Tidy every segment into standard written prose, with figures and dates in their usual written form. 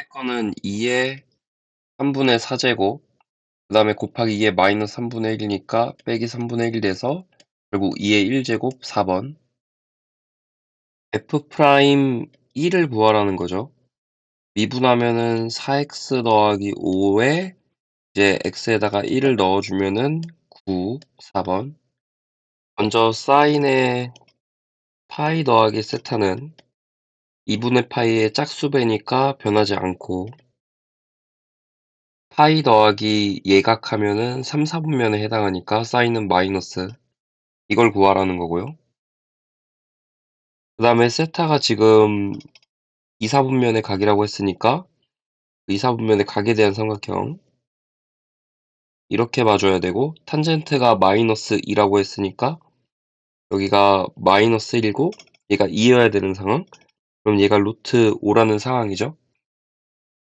거는 2의 3분의 4제곱, 그 다음에 곱하기 2의 마이너스 3분의 1이니까 빼기 3분의 1 돼서 결국 2의 1제곱 4번. f 프라임 1을 구하라는 거죠. 미분하면은 4x 더하기 5에 이제 x에다가 1을 넣어주면은 9, 4번. 먼저 사인의 파이 더하기 세타는 2분의 파이의 짝수배니까 변하지 않고, 파이 더하기 예각하면은 3, 4분면에 해당하니까 사인은 마이너스, 이걸 구하라는 거고요. 그 다음에 세타가 지금 2, 4분면의 각이라고 했으니까 2, 4분면의 각에 대한 삼각형 이렇게 봐줘야 되고, 탄젠트가 마이너스 2라고 했으니까 여기가 마이너스 1이고 얘가 2여야 되는 상황. 그럼 얘가 루트 5라는 상황이죠.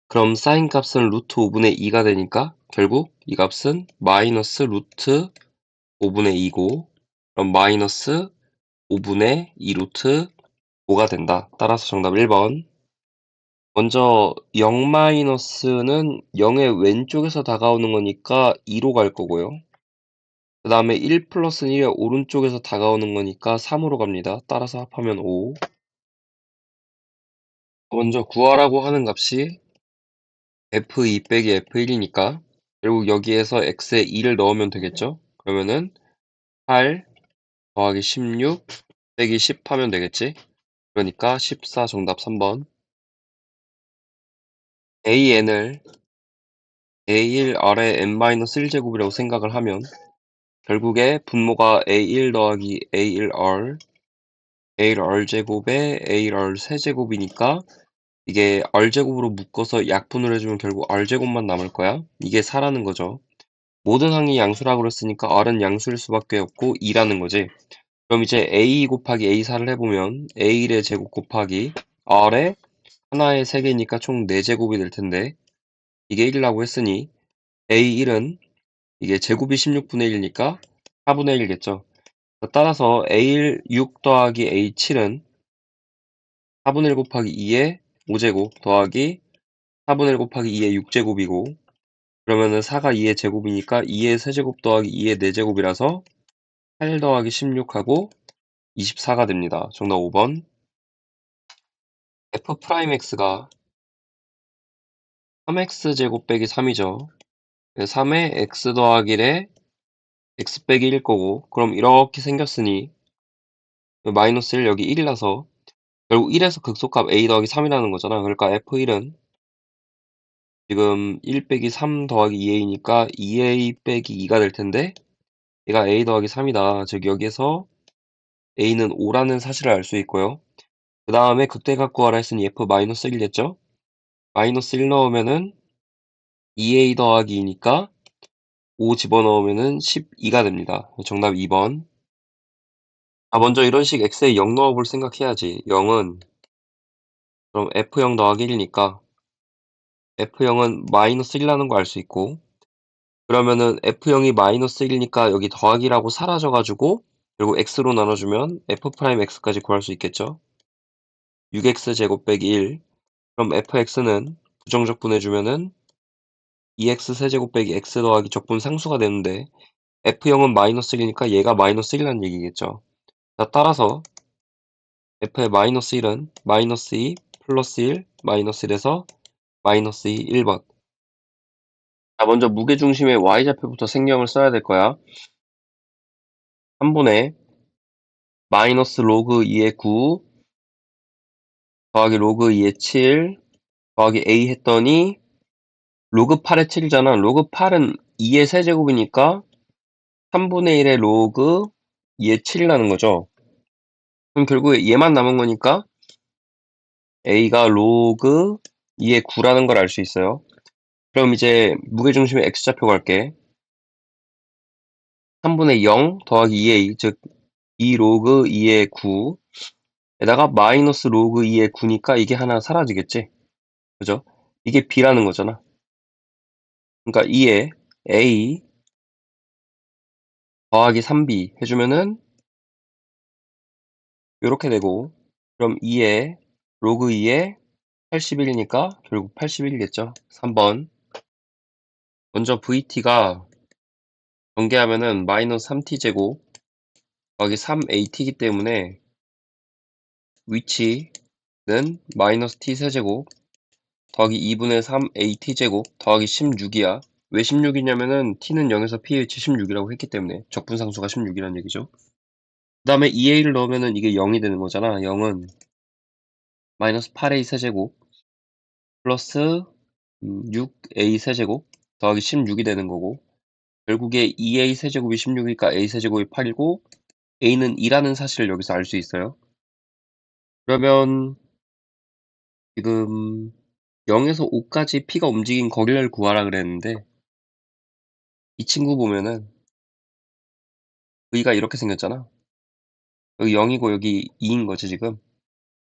그럼 사인 값은 루트 5분의 2가 되니까 결국 이 값은 마이너스 루트 5분의 2고, 그럼 마이너스 5분의 2 루트 5가 된다. 따라서 정답 1번. 먼저 0-는 0의 왼쪽에서 다가오는 거니까 2로 갈 거고요. 그 다음에 1 플러스는 1의 오른쪽에서 다가오는 거니까 3으로 갑니다. 따라서 합하면 5. 먼저 구하라고 하는 값이 f2 빼기 f1이니까 결국 여기에서 x에 2를 넣으면 되겠죠. 그러면은 8 더하기 16 빼기 10 하면 되겠지. 그러니까 14 정답 3번. an을 a1 아래 n-1제곱이라고 생각을 하면 결국에 분모가 a1 더하기 a1r a1r제곱에 a1r 세제곱이니까 이게 r제곱으로 묶어서 약분을 해주면 결국 r제곱만 남을 거야. 이게 4라는 거죠. 모든 항이 양수라고 그랬으니까 r은 양수일 수밖에 없고 2라는 거지. 그럼 이제 a 곱하기 a4를 해보면 a1의 제곱 곱하기 r의 하나의 3개니까 총 4제곱이 될 텐데 이게 1이라고 했으니 a1은 이게 제곱이 16분의 1이니까 4분의 1겠죠. 따라서 a1 6 더하기 a7은 4분의 1 곱하기 2의 5제곱 더하기 4분의 1 곱하기 2의 6제곱이고, 그러면은 4가 2의 제곱이니까 2의 세제곱 더하기 2의 4제곱이라서 8 더하기 16하고 24가 됩니다. 정답 5번. f'x가 3x제곱 빼기 3이죠. 3의 x 더하기 1에 x 빼기 1일 거고, 그럼 이렇게 생겼으니 마이너스 1 여기 1이라서 결국 1에서 극소값 a 더하기 3이라는 거잖아. 그러니까 f1은 지금 1 빼기 3 더하기 2a니까 2a 빼기 2가 될 텐데 얘가 a 더하기 3이다. 즉 여기에서 a는 5라는 사실을 알 수 있고요. 그 다음에 극대각 구하라 했으니 f-1겠죠? 마이너스 1 넣으면은 2a 더하기 2니까 5 집어넣으면은 12가 됩니다. 정답 2번. 먼저 이런 식 x에 0 넣어볼 생각해야지. 0은 그럼 f0 더하기 1이니까 f0은 마이너스 1이라는 거 알 수 있고, 그러면은 f0이 마이너스 1이니까 여기 더하기라고 사라져가지고 결국 x로 나눠주면 f'x까지 구할 수 있겠죠. 6x 제곱 빼기 1. 그럼 fx는 부정적분해주면은 2x 세제곱 빼기 x 더하기 적분 상수가 되는데 f0은 마이너스 1이니까 얘가 마이너스 1이라는 얘기겠죠. 자, 따라서 f의 마이너스 1은 마이너스 2 플러스 1 마이너스 1에서 마이너스 2 1번. 자, 먼저 무게중심의 y좌표부터 생략을 써야 될 거야. 3분의 마이너스 로그 2의 9 더하기 로그 2의 7 더하기 a 했더니 로그 8의 7이잖아. 로그 8은 2의 세제곱이니까 3분의 1의 로그 2의 7이라는 거죠. 그럼 결국에 얘만 남은 거니까 a가 로그 2의 9라는 걸 알 수 있어요. 그럼 이제 무게중심의 x좌표 갈게. 3분의 0 더하기 2a, 즉 2 로그 2의 9 에다가 마이너스 로그 2의 9니까 이게 하나 사라지겠지. 그죠? 이게 b라는 거잖아. 그러니까 2에 a 더하기 3b 해주면은 요렇게 되고, 그럼 2에 로그 2에 81이니까 결국 81이겠죠. 3번. 먼저 VT가 전개하면은 마이너스 3t제곱 더하기 3at이기 때문에 위치는 마이너스 t 세제곱 더하기 2분의 3at제곱 더하기 16이야. 왜 16이냐면은 t는 0에서 ph 16이라고 했기 때문에 적분상수가 16이라는 얘기죠. 그 다음에 2a를 넣으면은 이게 0이 되는 거잖아. 0은 마이너스 8a 세제곱 플러스 6a 세제곱 더하기 16이 되는 거고 결국에 2a 세제곱이 16이니까 a 세제곱이 8이고 a는 2라는 사실을 여기서 알 수 있어요. 그러면 지금 0에서 5까지 p가 움직인 거리를 구하라 그랬는데 이 친구 보면은 v가 이렇게 생겼잖아. 여기 0이고 여기 2인 거지 지금.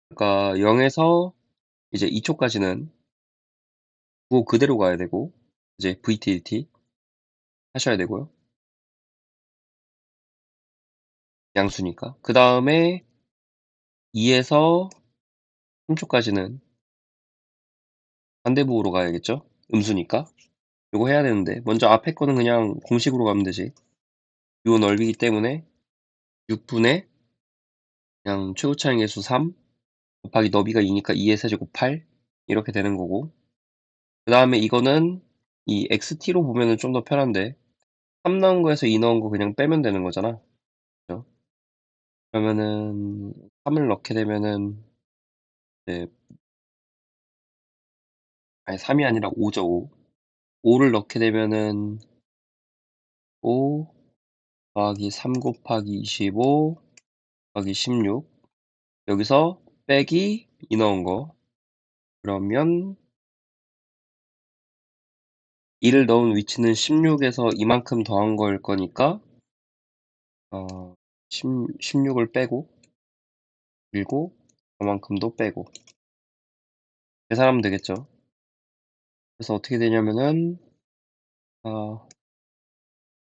그러니까 0에서 이제 2초까지는 그거 그대로 가야 되고 이제 VTT 하셔야 되고요. 양수니까. 그 다음에 2에서 3초까지는 반대부호로 가야겠죠? 음수니까. 요거 해야 되는데 먼저 앞에 거는 그냥 공식으로 가면 되지. 요 넓이기 때문에 6분의 그냥 최고차항 계수 3 곱하기 너비가 2니까 2의 세제곱 8 이렇게 되는 거고 그 다음에 이거는 이 XT로 보면은 좀 더 편한데 3 넣은 거에서 2 넣은 거 그냥 빼면 되는 거잖아. 그죠? 그러면은 3을 넣게 되면은 이제 아니 3이 아니라 5죠 5. 5를 넣게 되면은 5 더하기 3 곱하기 25 더하기 16 여기서 빼기 2 넣은 거 그러면 2를 넣은 위치는 16에서 이만큼 더한 거일 거니까 16을 빼고 그리고 그만큼도 빼고 계산하면 되겠죠. 그래서 어떻게 되냐면은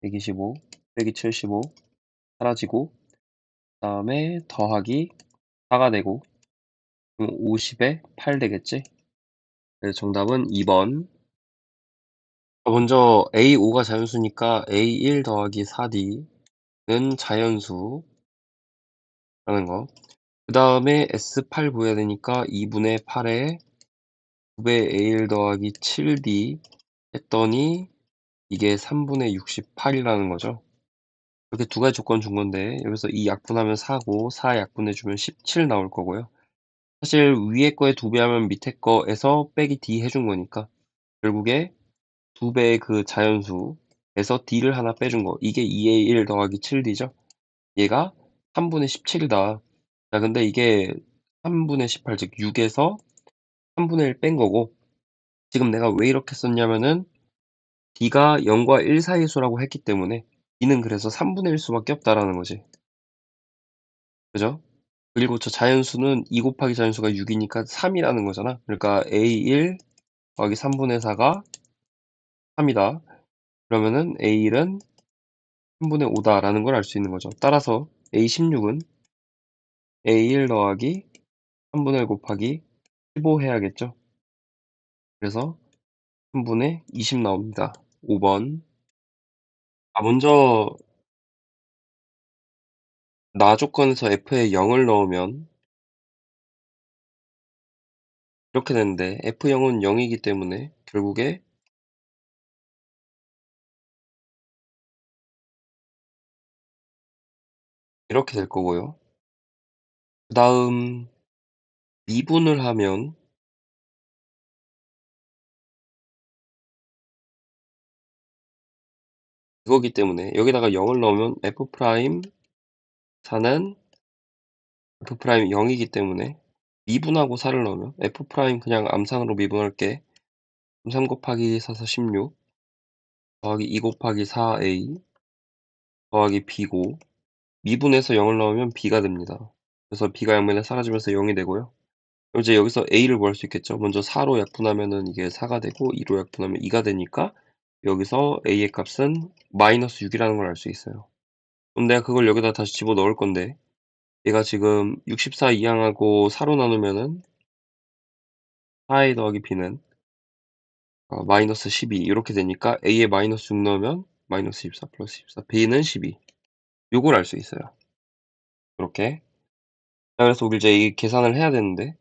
125 빼기 75 사라지고 그 다음에 더하기 4가 되고 그럼 50에 8 되겠지? 그래서 정답은 2번. 먼저 A5가 자연수니까 A1 더하기 4D는 자연수라는 거. 그 다음에 S8 구해야 되니까 2분의 8에 9배 A1 더하기 7D 했더니 이게 3분의 68이라는 거죠. 이렇게 두 가지 조건 준 건데 여기서 이 약분하면 4고 4 약분해주면 17 나올 거고요. 사실 위에 거에 2배 하면 밑에 거에서 빼기 D 해준 거니까 결국에 2배의 그 자연수에서 D를 하나 빼준 거. 이게 2A1 더하기 7D죠. 얘가 3분의 17이다. 자, 근데 이게 3분의 18, 즉 6에서 3분의 1 뺀 거고 지금 내가 왜 이렇게 썼냐면은 D가 0과 1 사이의 수라고 했기 때문에 D는 그래서 3분의 1 수밖에 없다라는 거지. 그죠? 그리고 저 자연수는 2 곱하기 자연수가 6이니까 3이라는 거잖아. 그러니까 A1 더하기 3분의 4가 3이다. 그러면은 A1은 3분의 5다라는 걸 알 수 있는 거죠. 따라서 A16은 A1 더하기 3분의 1 곱하기 15 해야겠죠. 그래서 3분의 20 나옵니다. 5번. 먼저 나 조건에서 F에 0을 넣으면 이렇게 되는데 F0은 0이기 때문에 결국에 이렇게 될 거고요. 그 다음 미분을 하면 이거기 때문에 여기다가 0을 넣으면 F' 4는 F' 0이기 때문에 미분하고 4를 넣으면 F' 그냥 암산으로 미분할게. 3 곱하기 4, 4, 16 더하기 2 곱하기 4A 더하기 B고 미분해서 0을 넣으면 B가 됩니다. 그래서 B가 양면에 사라지면서 0이 되고요. 그럼 이제 여기서 A를 구할 수 있겠죠. 먼저 4로 약분하면은 이게 4가 되고 2로 약분하면 2가 되니까 여기서 A의 값은 마이너스 6이라는 걸 알 수 있어요. 그럼 내가 그걸 여기다 다시 집어넣을 건데 얘가 지금 64 이항하고 4로 나누면은 4a 더하기 b는 마이너스 12 이렇게 되니까 a에 마이너스 6 넣으면 마이너스 24 플러스 14 b는 12 요걸 알 수 있어요. 이렇게. 자, 그래서 우리 이제 이 계산을 해야 되는데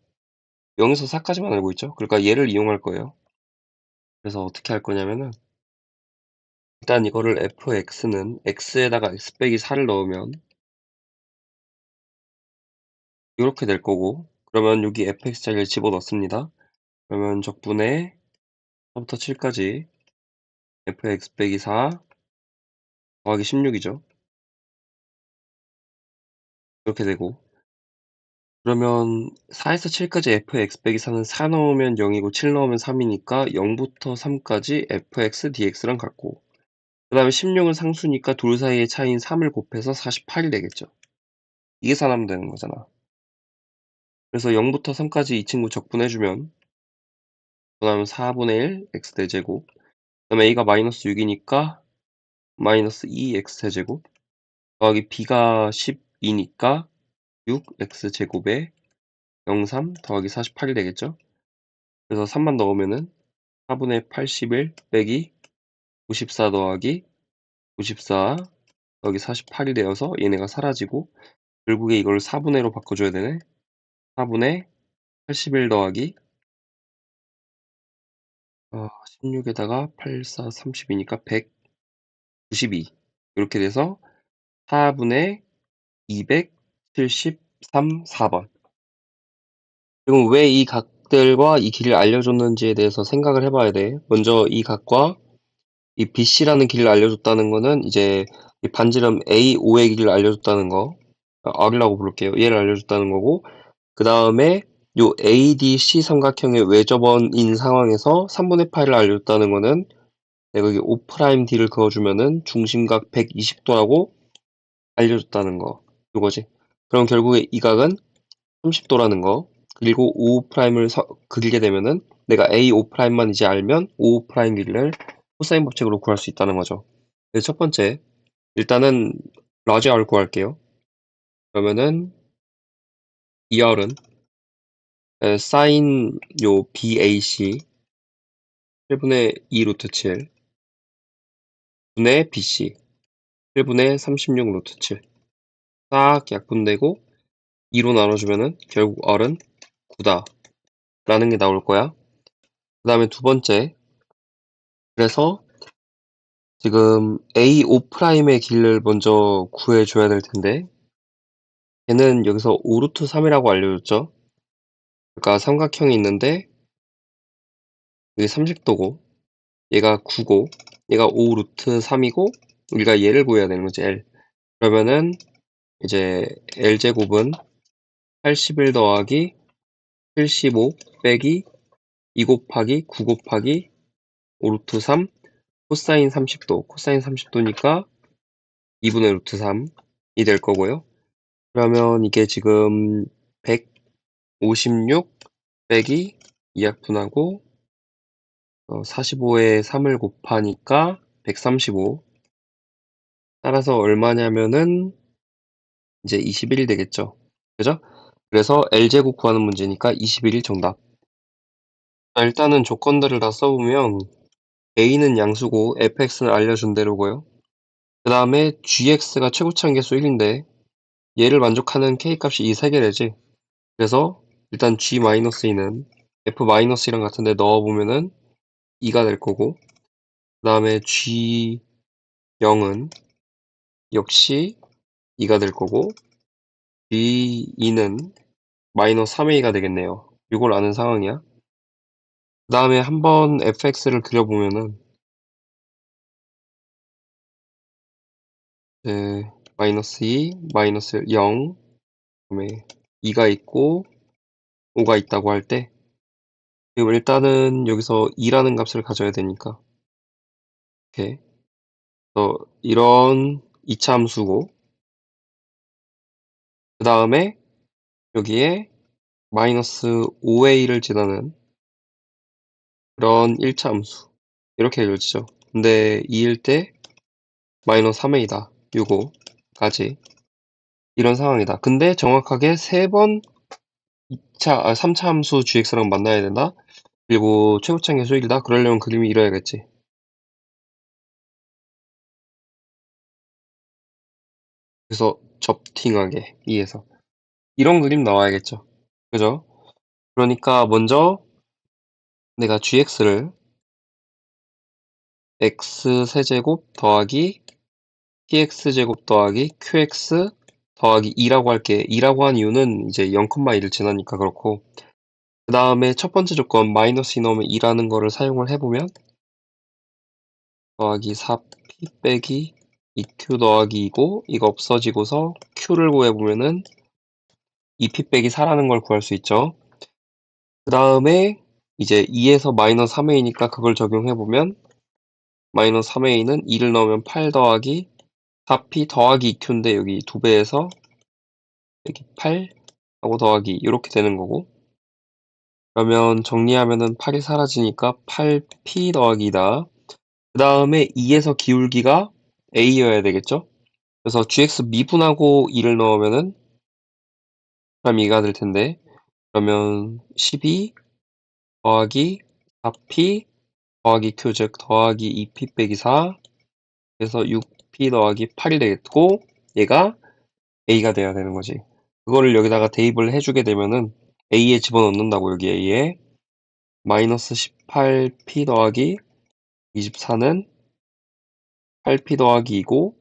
0에서 4까지만 알고 있죠. 그러니까 얘를 이용할 거예요. 그래서 어떻게 할 거냐면은 일단 이거를 fx는 x에다가 x 빼기 4를 넣으면 이렇게 될 거고, 그러면 여기 fx 자리를 집어넣습니다. 그러면 적분의 4부터 7까지 fx 빼기 4 더하기 16이죠. 이렇게 되고, 그러면 4에서 7까지 fx 빼기 4는 4 넣으면 0이고 7 넣으면 3이니까 0부터 3까지 fx dx랑 같고, 그 다음에 16은 상수니까 둘 사이의 차이인 3을 곱해서 48이 되겠죠. 이게 계산하면 되는 거잖아. 그래서 0부터 3까지 이 친구 적분해주면 그 다음에 4분의 1 x 대제곱, 그 다음에 a가 마이너스 6이니까 마이너스 2x 세제곱 더하기 b가 12니까 6x 제곱에 03 더하기 48이 되겠죠. 그래서 3만 넣으면은 4분의 81 빼기 94 더하기 94 더하기 48이 되어서 얘네가 사라지고, 결국에 이걸 4분의 1로 바꿔줘야 되네. 4분의 81 더하기 16에다가 84 30이니까 192 이렇게 돼서 4분의 273 4번. 지금 왜 이 각들과 이 길을 알려줬는지에 대해서 생각을 해봐야 돼. 먼저 이 각과 이 BC라는 길을 알려줬다는 거는 이제 이 반지름 A5의 길을 알려줬다는 거, R이라고 부를게요. 얘를 알려줬다는 거고, 그 다음에 요 ADC 삼각형의 외접원인 상황에서 3분의 8을 알려줬다는 거는 내가 여기 O'D를 그어주면은 중심각 120도라고 알려줬다는 거, 요거지. 그럼 결국에 이 각은 30도라는 거, 그리고 O'를 그리게 되면은 내가 A5'만 이제 알면 O' 길이를 코사인 법칙으로 구할 수 있다는 거죠. 그래서 첫 번째, 일단은 라지 R을 구할게요. 그러면은 이 R은 사인 요 BAC 1분의 2 루트 7 분의 BC 1분의 36 루트 7 딱 약분되고 2로 나눠주면은 결국 R은 9다 라는 게 나올 거야. 그 다음에 두 번째, 그래서 지금 A5'의 길을 먼저 구해줘야 될 텐데, 얘는 여기서 5루트 3이라고 알려줬죠. 그러니까 삼각형이 있는데 여기 30도고 얘가 9고 얘가 5루트 3이고 우리가 얘를 구해야 되는 거지, L. 그러면은 이제 L제곱은 81 더하기 75 빼기 2 곱하기 9 곱하기 5루트 3 코사인 30도, 코사인 30도니까 2분의 루트 3이 될 거고요. 그러면 이게 지금 156 빼기 2약분하고 45에 3을 곱하니까 135. 따라서 얼마냐면은 이제 21이 되겠죠. 그죠? 그래서 L제곱 구하는 문제니까 21이 정답. 자, 일단은 조건들을 다 써보면 A는 양수고 fx는 알려준 대로고요. 그 다음에 gx가 최고차항계수 1인데 얘를 만족하는 k값이 이 세 개래지. 그래서 일단 g-2는 f-2랑 같은데 넣어보면은 2가 될 거고, 그 다음에 g0은 역시 2가 될 거고, g2는 마이너스 3a가 되겠네요. 이걸 아는 상황이야. 그 다음에 한번 fx를 그려보면은 마이너스 2, 마이너스 0, 그다음에 2가 있고 5가 있다고 할 때, 그리고 일단은 여기서 2라는 값을 가져야 되니까 이렇게 이런 2차 함수고, 그 다음에 여기에 마이너스 5a를 지나는 그런 1차 함수 이렇게 이루어지죠. 근데 2일 때 마이너스 3a다 요거까지 이런 상황이다. 근데 정확하게 3번 3차 함수 gx랑 만나야 된다. 그리고 최고창 계수 1이다. 그러려면 그림이 이래야겠지. 그래서 접팅하게 2에서 이런 그림 나와야겠죠. 그죠? 그러니까 먼저 내가 gx를 x 세제곱 더하기 px제곱 더하기 qx 더하기 2라고 할게. 2라고 한 이유는 이제 0,1을 지나니까 그렇고, 그 다음에 첫 번째 조건 마이너스 2 넣으면 2라는 거를 사용을 해보면 더하기 4p 빼기 2q 더하기 2고 이거 없어지고서 q를 구해보면은 2p 빼기 4라는 걸 구할 수 있죠. 그 다음에 이제 2에서 마이너스 3a니까 그걸 적용해보면 마이너스 3a는 2를 넣으면 8 더하기 4p 더하기 2q인데 여기 2배에서 빼기 8 하고 더하기 이렇게 되는 거고, 그러면 정리하면은 8이 사라지니까 8p 더하기다. 그 다음에 2에서 기울기가 a여야 되겠죠? 그래서 gx 미분하고 2를 넣으면은 그럼 2가 될 텐데, 그러면 12 더하기 4p 더하기 q 즉 더하기 2p 빼기 4 그래서 6p 더하기 8이 되겠고, 얘가 a가 돼야 되는 거지. 그거를 여기다가 대입을 해주게 되면은 a에 집어넣는다고. 여기 a에 마이너스 18p 더하기 24는 8p 더하기 2고,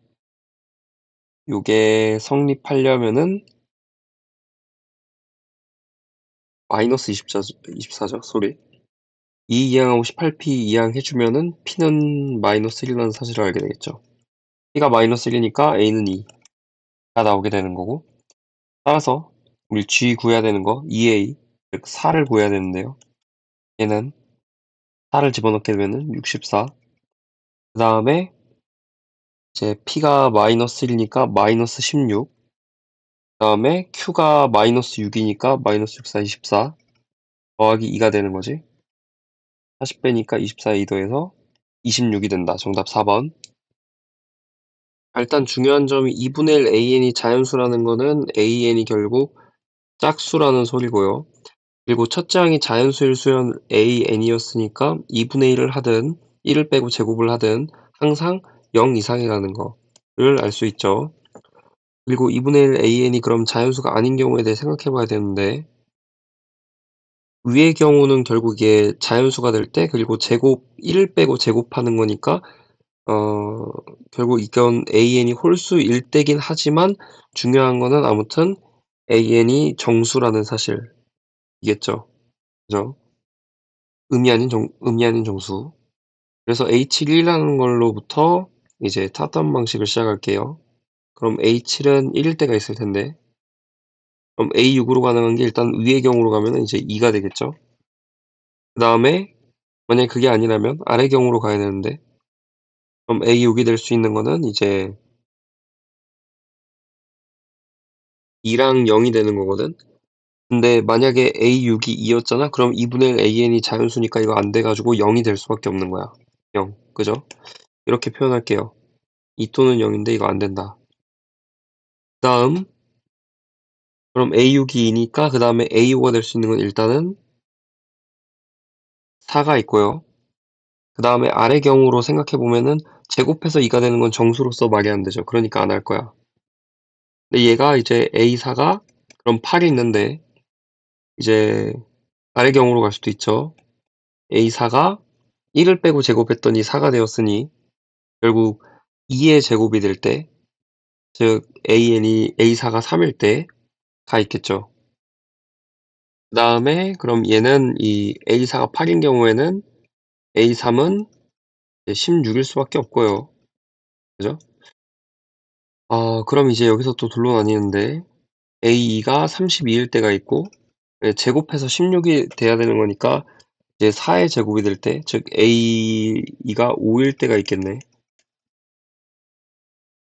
요게 성립하려면은 마이너스 24죠, 소리. 2 이항하고 18p 이항 해주면은 p는 마이너스 1이라는 사실을 알게 되겠죠. p가 마이너스 1이니까 a는 2가 나오게 되는 거고, 따라서 우리 g 구해야 되는 거 2a, 즉 4를 구해야 되는데요. 얘는 4를 집어넣게 되면은 64. 그 다음에 이제 p가 마이너스 1이니까 마이너스 16. 그 다음에 q가 마이너스 6이니까 마이너스 6, 4, 24 더하기 2가 되는 거지. 40 빼니까 24에 2 더해서 26이 된다. 정답 4번. 일단 중요한 점이 2분의 1 an이 자연수라는 거는 an이 결국 짝수라는 소리고요. 그리고 첫째 항이 자연수일 수는 an이었으니까 2분의 1을 하든 1을 빼고 제곱을 하든 항상 0 이상이라는 거를 알 수 있죠. 그리고 2분의 1 an이 그럼 자연수가 아닌 경우에 대해 생각해 봐야 되는데, 위의 경우는 결국 이게 자연수가 될 때, 그리고 제곱 1을 빼고 제곱하는 거니까 결국 이건 an이 홀수일 때긴 하지만 중요한 거는 아무튼 an이 정수라는 사실이겠죠. 그죠? 음이 아닌 정수. 그래서 h1이라는 걸로부터 이제 타점 방식을 시작할게요. 그럼 a7은 1일 때가 있을 텐데, 그럼 a6으로 가능한 게 일단 위의 경우로 가면은 이제 2가 되겠죠. 그 다음에 만약에 그게 아니라면 아래 경우로 가야 되는데, 그럼 a6이 될 수 있는 거는 이제 2랑 0이 되는 거거든. 근데 만약에 a6이 2였잖아? 그럼 2분의 1 an이 자연수니까 이거 안 돼가지고 0이 될 수밖에 없는 거야. 0. 그죠? 이렇게 표현할게요. 2 또는 0인데 이거 안 된다. 그 다음, 그럼 a6이 2니까 그 다음에 a5가 될 수 있는 건 일단은 4가 있고요. 그 다음에 아래 경우로 생각해보면은 제곱해서 2가 되는 건 정수로서 말이 안 되죠. 그러니까 안 할 거야. 근데 얘가 이제 a4가 그럼 8이 있는데, 이제 아래 경우로 갈 수도 있죠. a4가 1을 빼고 제곱했더니 4가 되었으니 결국 2의 제곱이 될 때, 즉 an이 a4가 3일 때 가 있겠죠. 그 다음에 그럼 얘는 이 a4가 8인 경우에는 a3은 16일 수밖에 없고요. 그죠? 그럼 이제 여기서 또 둘로 나뉘는데 a2가 32일 때가 있고, 제곱해서 16이 돼야 되는 거니까 이제 4의 제곱이 될 때, 즉 a2가 5일 때가 있겠네.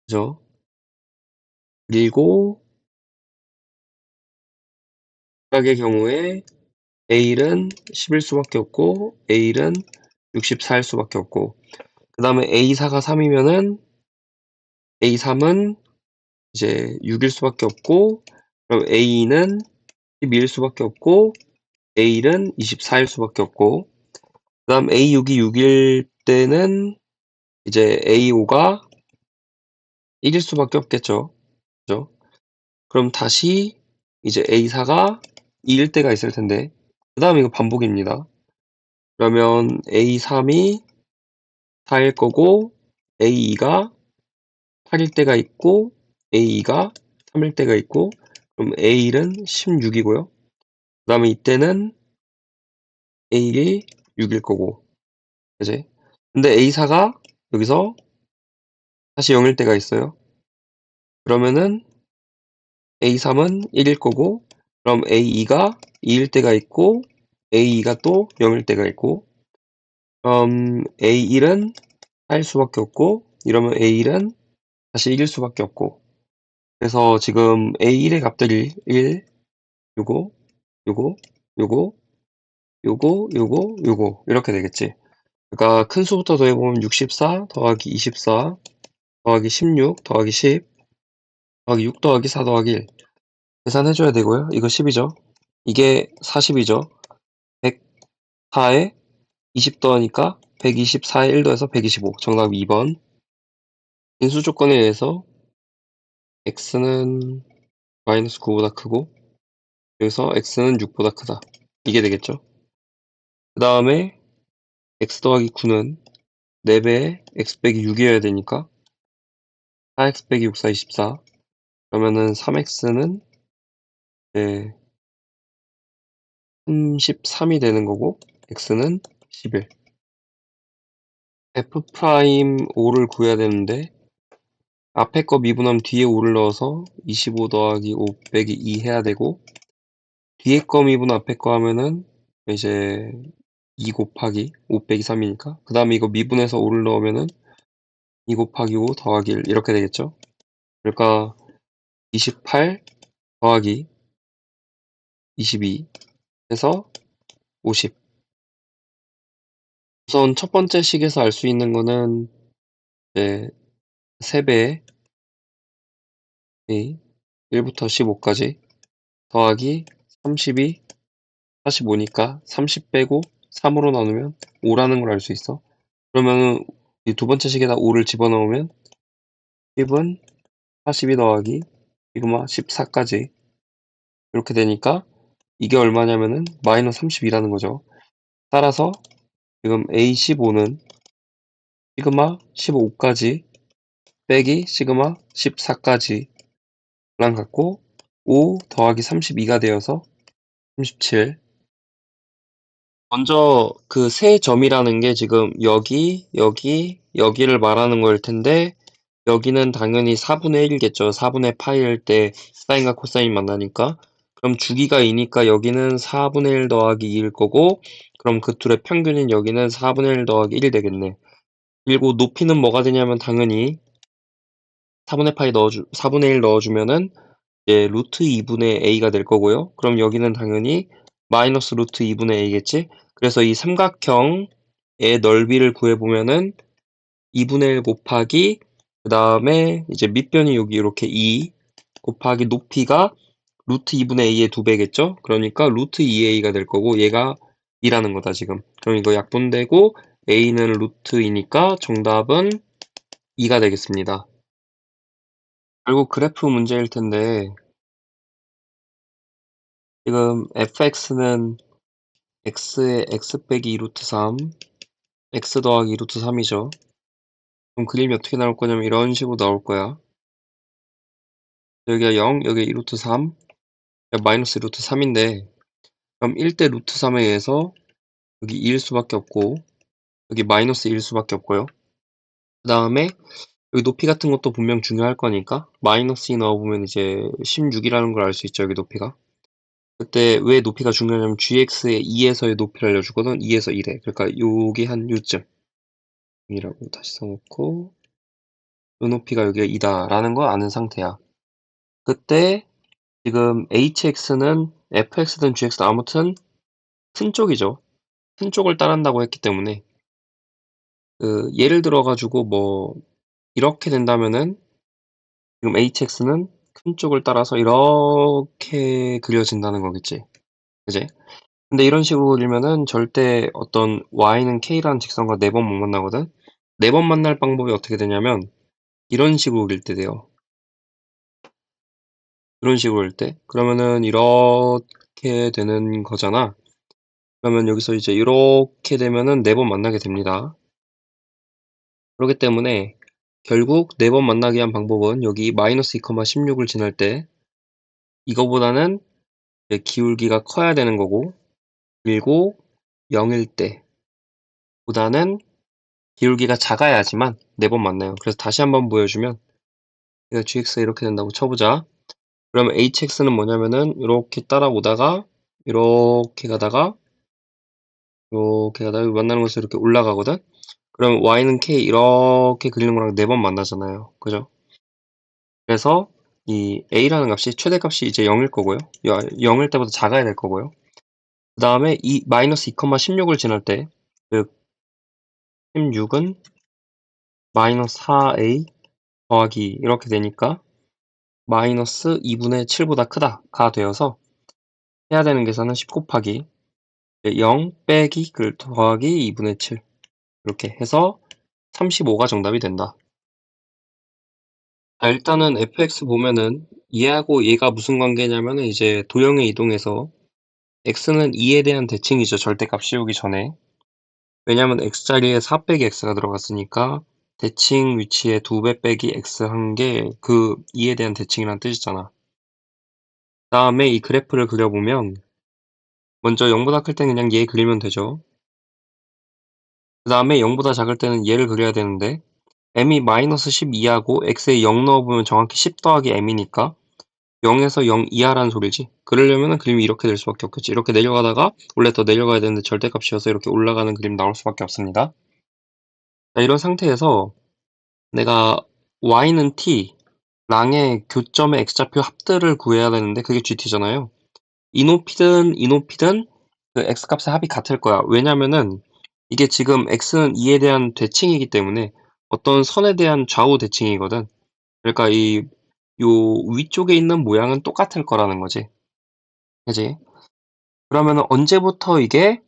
그죠? 그리고 각의 경우에 A일은 10일 수밖에 없고 A일은 64일 수밖에 없고, 그 다음에 A4가 3이면은 A3은 이제 6일 수밖에 없고, 그럼 A2는 12일 수밖에 없고 A일은 24일 수밖에 없고, 그다음 A6이 6일 때는 이제 A5가 1일 수밖에 없겠죠. 그죠? 그럼 다시 이제 A4가 2일 때가 있을 텐데 그다음 이거 반복입니다. 그러면 A3이 4일 거고 A2가 8일 때가 있고 A2가 3일 때가 있고 그럼 A1은 16이고요. 그다음에 이때는 A1이 6일 거고 그지? 근데 A4가 여기서 다시 0일 때가 있어요. 그러면은 A3은 1일 거고 그럼 A2가 2일 때가 있고 A2가 또 0일 때가 있고 A1은 4일 수밖에 없고 이러면 A1은 다시 1일 수밖에 없고 그래서 지금 A1의 값들이 1, 요거, 요거, 요거, 요거 이렇게 되겠지. 그러니까 큰 수부터 더해보면 64 더하기 24 더하기 16 더하기 10 더하기 6 더하기 4 더하기 1 계산해줘야 되고요. 이거 10이죠. 이게 40이죠. 104에 20 더하니까 124에 1 더해서 125. 정답 2번. 인수 조건에 의해서 x는 마이너스 9보다 크고 여기서 x는 6보다 크다. 이게 되겠죠. 그 다음에 x 더하기 9는 4배에 x 빼기 6이어야 되니까 4x 빼기 6, 4, 24 그러면은 3x는 33이 되는 거고 x는 11 F'O를 구해야 되는데 앞에 거 미분하면 뒤에 5를 넣어서 25 더하기 5 빼기 2 해야 되고 뒤에 거 미분 앞에 거 하면은 이제 2 곱하기 5 빼기 3이니까 그 다음에 이거 미분해서 5를 넣으면은 2 곱하기 5 더하기 1 이렇게 되겠죠. 그러니까 28 더하기 22 해서 50 우선 첫 번째 식에서 알 수 있는 거는 이제 3배의 1부터 15까지 더하기 32 45니까 30 빼고 3으로 나누면 5라는 걸 알 수 있어. 그러면은 이 두 번째 식에다 5를 집어넣으면 10은 42 더하기 시그마 14까지 이렇게 되니까 이게 얼마냐면은 마이너스 32라는 거죠. 따라서 지금 A15는 시그마 15까지 빼기 시그마 14까지 랑 같고 5 더하기 32가 되어서 37 먼저 그 세 점이라는 게 지금 여기, 여기, 여기를 말하는 거일 텐데 여기는 당연히 4분의 1겠죠. 4분의 파일 때 사인과 코사인 만나니까. 그럼 주기가 2니까 여기는 4분의 1 더하기 2일 거고 그럼 그 둘의 평균인 여기는 4분의 1 더하기 1이 되겠네. 그리고 높이는 뭐가 되냐면 당연히 4분의 1 넣어주면은 이제 루트 2분의 a가 될 거고요. 그럼 여기는 당연히 마이너스 루트 2분의 a겠지? 그래서 이 삼각형의 넓이를 구해보면은 2분의 1 곱하기 그 다음에 이제 밑변이 여기 이렇게 2 곱하기 높이가 루트 2분의 a의 2배겠죠? 그러니까 루트 2a가 될 거고 얘가 2라는 거다 지금. 그럼 이거 약분되고 a는 루트 2니까 정답은 2가 되겠습니다. 그리고 그래프 문제일 텐데 지금 fx는 x의 x 빼기 2 루트 3 x 더하기 2 루트 3이죠. 그럼 그림이 어떻게 나올 거냐면 이런 식으로 나올 거야. 여기가 0, 여기 2 루트 3, 마이너스 루트 3인데 그럼 1대 루트 3에 의해서 여기 2일 수밖에 없고 여기 마이너스 1일 수밖에 없고요. 그 다음에 여기 높이 같은 것도 분명 중요할 거니까 마이너스 2 넣어보면 이제 16이라는 걸 알 수 있죠. 여기 높이가. 그때 왜 높이가 중요하냐면 gx의 2에서의 높이를 알려주거든. 2에서 1에. 그러니까 요게 한 요쯤 이라고 다시 써놓고 요 높이가 여기가 2다 라는 거 아는 상태야. 그때 지금 hx는 fx든 gx든 아무튼 큰 쪽이죠. 큰 쪽을 따른다고 했기 때문에 그 예를 들어 가지고 뭐 이렇게 된다면은 지금 hx는 큰 쪽을 따라서 이렇게 그려진다는 거겠지. 그지? 근데 이런 식으로 그리면은 절대 어떤 y는 k라는 직선과 4번 못 만나거든? 4번 만날 방법이 어떻게 되냐면 이런 식으로 그릴 때 돼요. 이런 식으로 그릴 때. 그러면은 이렇게 되는 거잖아. 그러면 여기서 이제 이렇게 되면은 4번 만나게 됩니다. 그렇기 때문에 결국 4번 만나게 한 방법은 여기 마이너스 2,16을 지날 때 이거보다는 이제 기울기가 커야 되는 거고, 그리고 0일 때 보다는 기울기가 작아야지만 4번 만나요. 그래서 다시 한번 보여주면 이거 gx가 이렇게 된다고 쳐보자. 그러면 hx는 뭐냐면은 이렇게 따라오다가 이렇게 가다가 이렇게 가다가 만나는 곳에서 이렇게 올라가거든. 그럼 y는 k 이렇게 그리는 거랑 4번 만나잖아요. 그죠? 그래서 이 a라는 값이 최대값이 이제 0일 거고요. 0일 때보다 작아야 될 거고요. 그 다음에 이 마이너스 2,16을 지날 때, 즉 16은 마이너스 4a 더하기 이렇게 되니까 마이너스 2분의 7보다 크다가 되어서 해야 되는 계산은 10 곱하기 0 빼기 더하기 2분의 7 이렇게 해서 35가 정답이 된다. 자, 일단은 fx 보면은 얘하고 얘가 무슨 관계냐면은 이제 도형의 이동에서 x는 2에 대한 대칭이죠. 절대값 씌우기 전에. 왜냐면 x자리에 4 빼기 x가 들어갔으니까 대칭 위치에 2배 빼기 x 한 게 그 2에 대한 대칭이란 뜻이잖아. 다음에 이 그래프를 그려보면 먼저 0보다 클 때는 그냥 얘 그리면 되죠. 그 다음에 0보다 작을 때는 얘를 그려야 되는데 m이 마이너스 10 이하고 x에 0 넣어보면 정확히 10 더하기 m이니까 0에서 0 이하라는 소리지. 그러려면 그림이 이렇게 될 수밖에 없겠지. 이렇게 내려가다가 원래 더 내려가야 되는데 절대값이어서 이렇게 올라가는 그림 나올 수밖에 없습니다. 자, 이런 상태에서 내가 y는 t, 랑의 교점의 x좌표 합들을 구해야 되는데 그게 gt잖아요. 이 높이든 그 x값의 합이 같을 거야. 왜냐면은 이게 지금 x는 2에 대한 대칭이기 때문에 어떤 선에 대한 좌우 대칭이거든. 그러니까 요 위쪽에 있는 모양은 똑같을 거라는 거지. 그지? 그러면은 언제부터 이게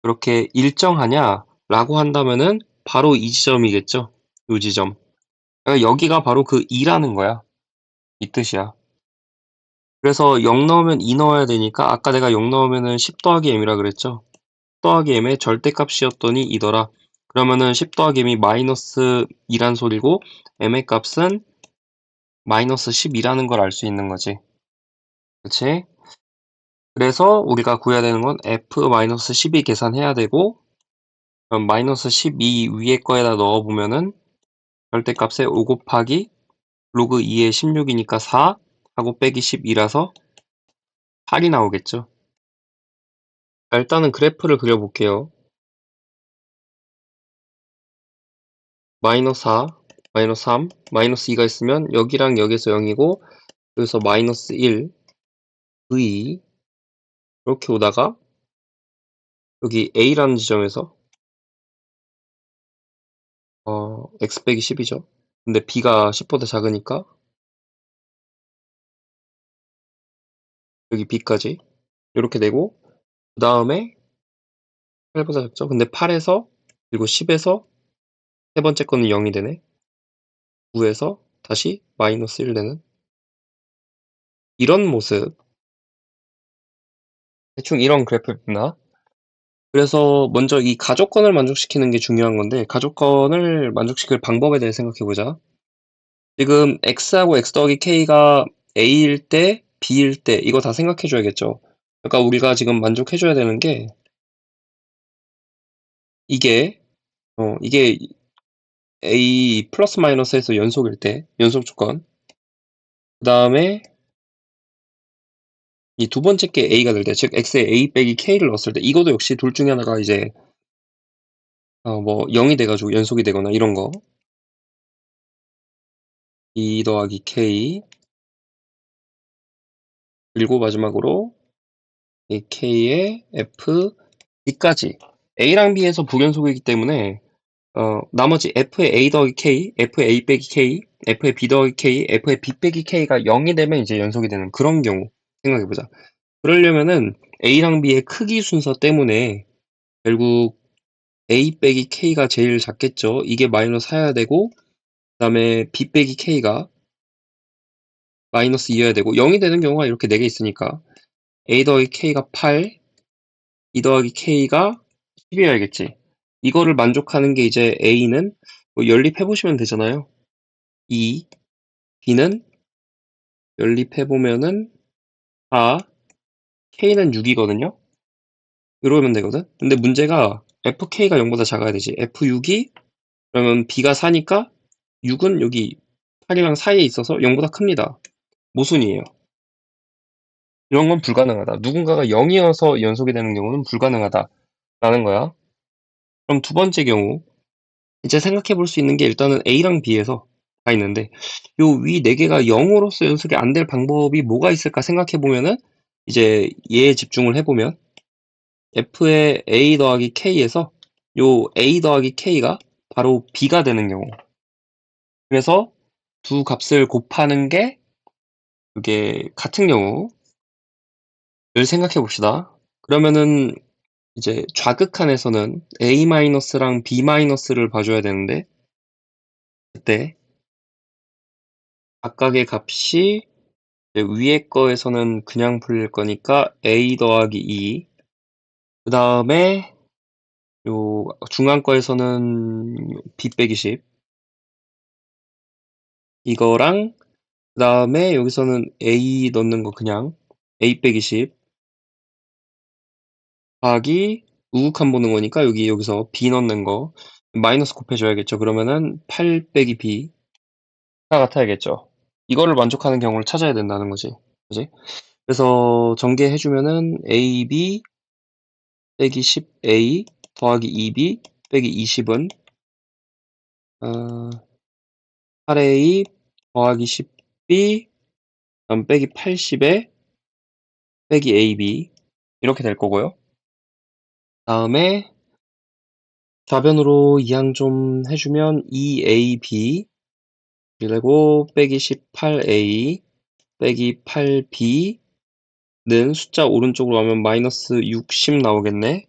그렇게 일정하냐라고 한다면은 바로 이 지점이겠죠. 요 지점. 그러니까 여기가 바로 그 2라는 거야. 이 뜻이야. 그래서 0 넣으면 2 넣어야 되니까 아까 내가 0 넣으면은 10 더하기 m이라 그랬죠. 10 더하기 m의 절대값이었더니 이더라. 그러면은 10 더하기 m이 마이너스 2란 소리고 m의 값은 마이너스 10이라는 걸 알 수 있는 거지. 그치? 그래서 우리가 구해야 되는 건 f-12 계산해야 되고 그럼 마이너스 12 위에 거에다 넣어보면은 절대값에 5 곱하기 로그 2의 16이니까 4 하고 빼기 12라서 8이 나오겠죠. 자, 일단은 그래프를 그려볼게요. 마이너스 4, 마이너스 3, 마이너스 2가 있으면 여기랑 여기서 0이고 여기서 마이너스 1, 2 이렇게 오다가 여기 A라는 지점에서 x 빼기 10이죠. 근데 B가 10보다 작으니까 여기 B까지 이렇게 되고 그 다음에 8보다 작죠. 근데 8에서 그리고 10에서 세 번째 거는 0이 되네. 9에서 다시 마이너스 1 되는 이런 모습. 대충 이런 그래프입니다. 그래서 먼저 이 가족권을 만족시키는 게 중요한 건데 가족권을 만족시킬 방법에 대해 생각해보자. 지금 x하고 x 더하기 k가 a일 때 b일 때 이거 다 생각해줘야겠죠. 그러니까 우리가 지금 만족해줘야 되는 게 이게 이게 a 플러스 마이너스에서 연속일 때 연속 조건 그 다음에 이 두 번째 게 a가 될 때 즉 x에 a 빼기 k를 넣었을 때 이것도 역시 둘 중에 하나가 이제 뭐 0이 돼가지고 연속이 되거나 이런 거 2 더하기 k 그리고 마지막으로 이 k의 f b까지 a랑 b에서 불연속이기 때문에 나머지 f의 a 더하기 k, f의 a 빼기 k, f의 b 더하기 k, f의 b 빼기 k가 0이 되면 이제 연속이 되는 그런 경우 생각해보자. 그러려면은 A랑 B의 크기 순서 때문에 결국 A 빼기 K가 제일 작겠죠. 이게 마이너스 4여야 되고, 그 다음에 B 빼기 K가 마이너스 2여야 되고, 0이 되는 경우가 이렇게 4개 있으니까 A 더하기 K가 8, B 더하기 K가 10이어야겠지. 이거를 만족하는 게 이제 A는 뭐 연립해보시면 되잖아요. 2, B는 연립해보면은 4, K는 6이거든요. 이러면 되거든. 근데 문제가 FK가 0보다 작아야 되지. F6이 그러면 B가 4니까 6은 여기 8이랑 사이에 있어서 0보다 큽니다. 모순이에요. 이런 건 불가능하다. 누군가가 0이어서 연속이 되는 경우는 불가능하다라는 거야. 그럼 두 번째 경우 이제 생각해 볼 수 있는 게 일단은 A랑 B에서 다 있는데 요 위 4개가 0으로서 연속이 안 될 방법이 뭐가 있을까 생각해 보면은 이제 얘에 집중을 해보면 F의 A 더하기 K에서 요 A 더하기 K가 바로 B가 되는 경우. 그래서 두 값을 곱하는 게 그게 같은 경우를 생각해 봅시다. 그러면은 이제 좌극한에서는 A-랑 B-를 봐줘야 되는데 그때 각각의 값이 위에 거에서는 그냥 풀릴 거니까 A 더하기 2, 그 다음에 요 중간 거에서는 B 빼기 10, 이거랑 그 다음에 여기서는 A 넣는 거 그냥 A 빼기 10 더하기 우극한 보는 거니까 여기서 B 넣는 거 마이너스 곱해줘야겠죠. 그러면은 8 빼기 B가 같아야겠죠. 이거를 만족하는 경우를 찾아야 된다는 거지. 그지? 그래서 전개해주면은 AB 빼기 10A 더하기 2B 빼기 20은 8A 더하기 10B 그다음 빼기 80에 빼기 AB 이렇게 될 거고요. 다음에 좌변으로 이항 좀 해주면 2AB 그리고 빼기 18A 빼기 8B는 숫자 오른쪽으로 가면 마이너스 60 나오겠네.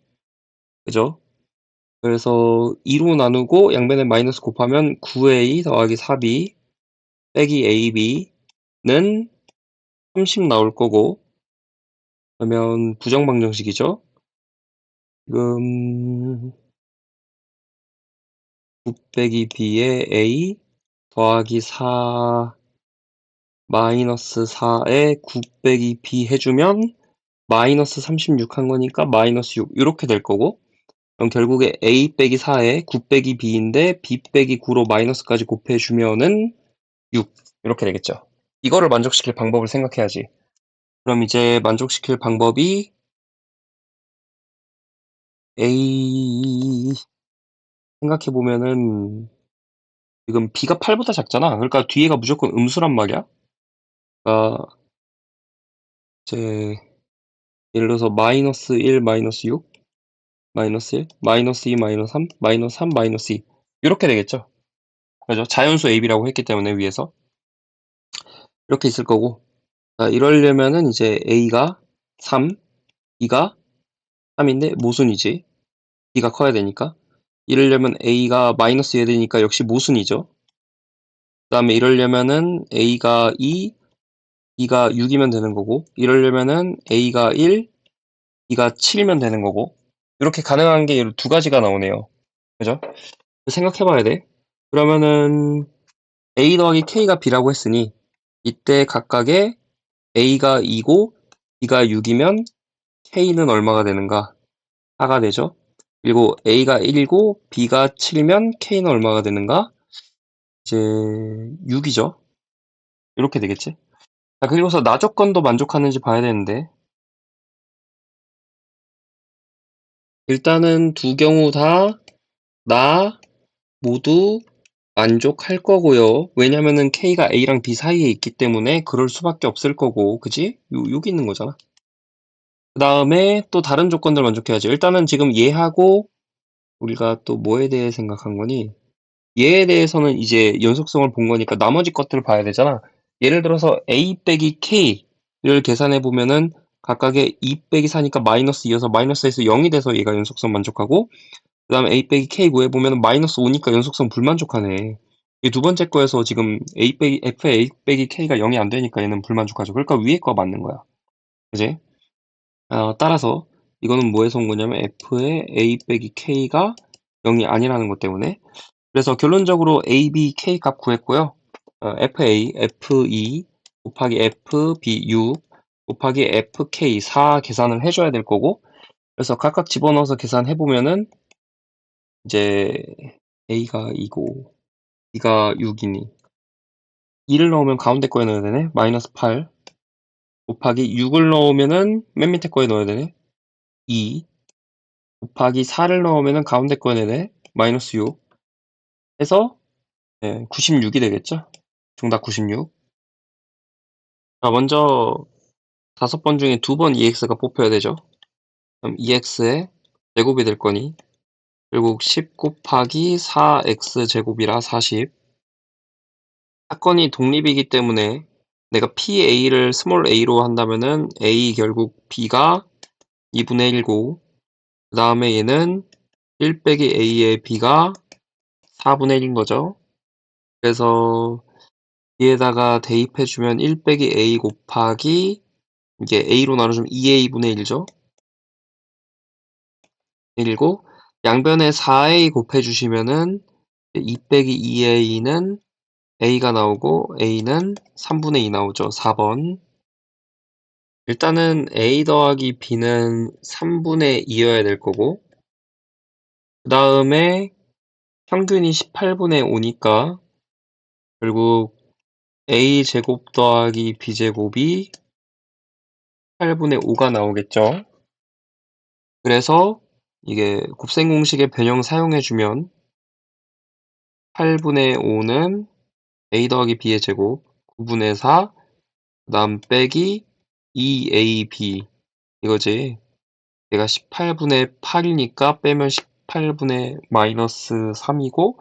그죠? 그래서 2로 나누고 양변에 마이너스 곱하면 9A 더하기 4B 빼기 AB는 30 나올 거고 그러면 부정방정식이죠. 지금 9 빼기 B에 A 더하기 4 마이너스 4에 9 빼기 B 해주면 마이너스 36 한 거니까 마이너스 6 이렇게 될 거고 그럼 결국에 A 빼기 4에 9 빼기 B인데 B 빼기 9로 마이너스까지 곱해주면은 6 이렇게 되겠죠. 이거를 만족시킬 방법을 생각해야지. 그럼 이제 만족시킬 방법이 A 생각해보면은 지금 B가 8보다 작잖아. 그러니까 뒤에가 무조건 음수란 말이야. 그러니까 이제 예를 들어서 마이너스 1, 마이너스 6, 마이너스 1, 마이너스 2, 마이너스 3, 마이너스 3, 마이너스 2 이렇게 되겠죠. 그죠? 자연수 AB라고 했기 때문에 위에서 이렇게 있을 거고 자, 이러려면은 이제 A가 3, B가 3인데 모순이지. B가 커야 되니까. 이러려면 A가 마이너스 해야 되니까 역시 모순이죠. 그 다음에 이러려면은 A가 2, B가 6이면 되는 거고 이러려면은 A가 1, B가 7이면 되는 거고 이렇게 가능한 게 두 가지가 나오네요. 그죠? 생각해 봐야 돼. 그러면은 A 더하기 K가 B라고 했으니 이때 각각의 A가 2고 B가 6이면 K는 얼마가 되는가? 4가 되죠. 그리고 A가 1이고 B가 7이면 K는 얼마가 되는가? 이제 6이죠. 이렇게 되겠지. 자, 그리고서 나 조건도 만족하는지 봐야 되는데 일단은 두 경우 다 나 모두 만족할 거고요. 왜냐면은 K가 A랑 B 사이에 있기 때문에 그럴 수밖에 없을 거고, 그지? 여기 있는 거잖아. 그 다음에 또 다른 조건들 만족해야지. 일단은 지금 얘하고 우리가 또 뭐에 대해 생각한 거니? 얘에 대해서는 이제 연속성을 본 거니까 나머지 것들을 봐야 되잖아. 예를 들어서 A 빼기 K를 계산해 보면은 각각의 2 빼기 4니까 마이너스 2여서 마이너스에서 0이 돼서 얘가 연속성 만족하고, 그 다음에 a 빼기 k 구해보면 마이너스 5니까 연속성 불만족하네. 이 두 번째 거에서 지금 f의 a 빼기 k가 0이 안 되니까 얘는 불만족하죠. 그러니까 위에 거 맞는 거야. 그지? 따라서 이거는 뭐에서 온 거냐면 f의 a 빼기 k가 0이 아니라는 것 때문에. 그래서 결론적으로 a, b, k 값 구했고요. fa, fe 곱하기 fb 6 곱하기 fk 4 계산을 해줘야 될 거고, 그래서 각각 집어넣어서 계산해보면은 이제 a가 2고 b가 6이니 2를 넣으면 가운데 거에 넣어야 되네. 마이너스 8 곱하기 6을 넣으면은 맨 밑에 거에 넣어야 되네. 2 곱하기 4를 넣으면은 가운데 거에 넣어야 되네. 마이너스 6 해서 96이 되겠죠. 정답 96. 자, 먼저 5번 중에 2번 EX가 뽑혀야 되죠. 그럼 EX의 제곱이 될 거니 결국 10 곱하기 4X 제곱이라 40. 사건이 독립이기 때문에 내가 PA를 스몰 a로 한다면은 A 결국 B가 2분의 1고, 그 다음에 얘는 1 빼기 A의 B가 4분의 1인 거죠. 그래서 뒤에다가 대입해주면 1 빼기 A 곱하기 이게 A로 나눠주면 2A분의 1죠. 1이고, 양변에 4A 곱해주시면은 2 빼기 2A는 A가 나오고 A는 3분의 2 나오죠. 4번. 일단은 A 더하기 B는 3분의 2여야 될 거고, 그 다음에 평균이 18분의 5니까 결국 A 제곱 더하기 B 제곱이 8분의 5가 나오겠죠. 그래서 이게 곱셈 공식의 변형 사용해주면 8분의 5는 A 더하기 B의 제곱 9분의 4, 그 다음 빼기 2AB 이거지. 얘가 18분의 8이니까 빼면 18분의 마이너스 3이고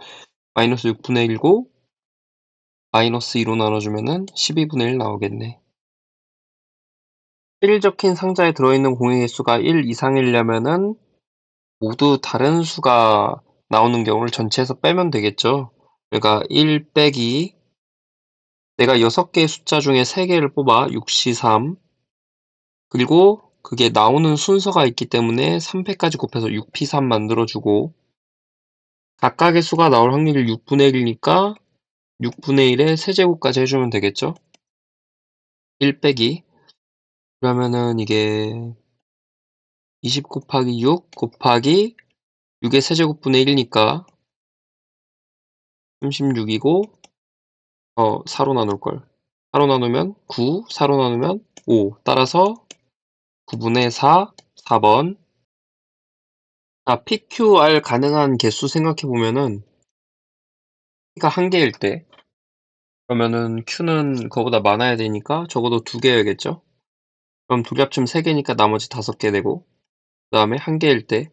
마이너스 6분의 1고 마이너스 2로 나눠주면은 12분의 1 나오겠네. 1 적힌 상자에 들어있는 공의 개수가 1 이상이려면은 모두 다른 수가 나오는 경우를 전체에서 빼면 되겠죠. 그러니까 1 빼기 내가 6개의 숫자 중에 3개를 뽑아 6시 3, 그리고 그게 나오는 순서가 있기 때문에 3패까지 곱해서 6p3 만들어주고, 각각의 수가 나올 확률이 6분의 1이니까 6분의 1에 세제곱까지 해주면 되겠죠. 1 빼기 그러면은 이게 20 곱하기 6 곱하기 6의 세제곱분의 1이니까 36이고 4로 나눌걸. 4로 나누면 9, 4로 나누면 5. 따라서 9분의 4, 4번. PQR 가능한 개수 생각해보면은 P가 1개일 때 그러면은 Q는 그거보다 많아야 되니까 적어도 2개여야겠죠? 그럼 둘이 합치면 3개니까 나머지 5개 되고, 그 다음에 1개일 때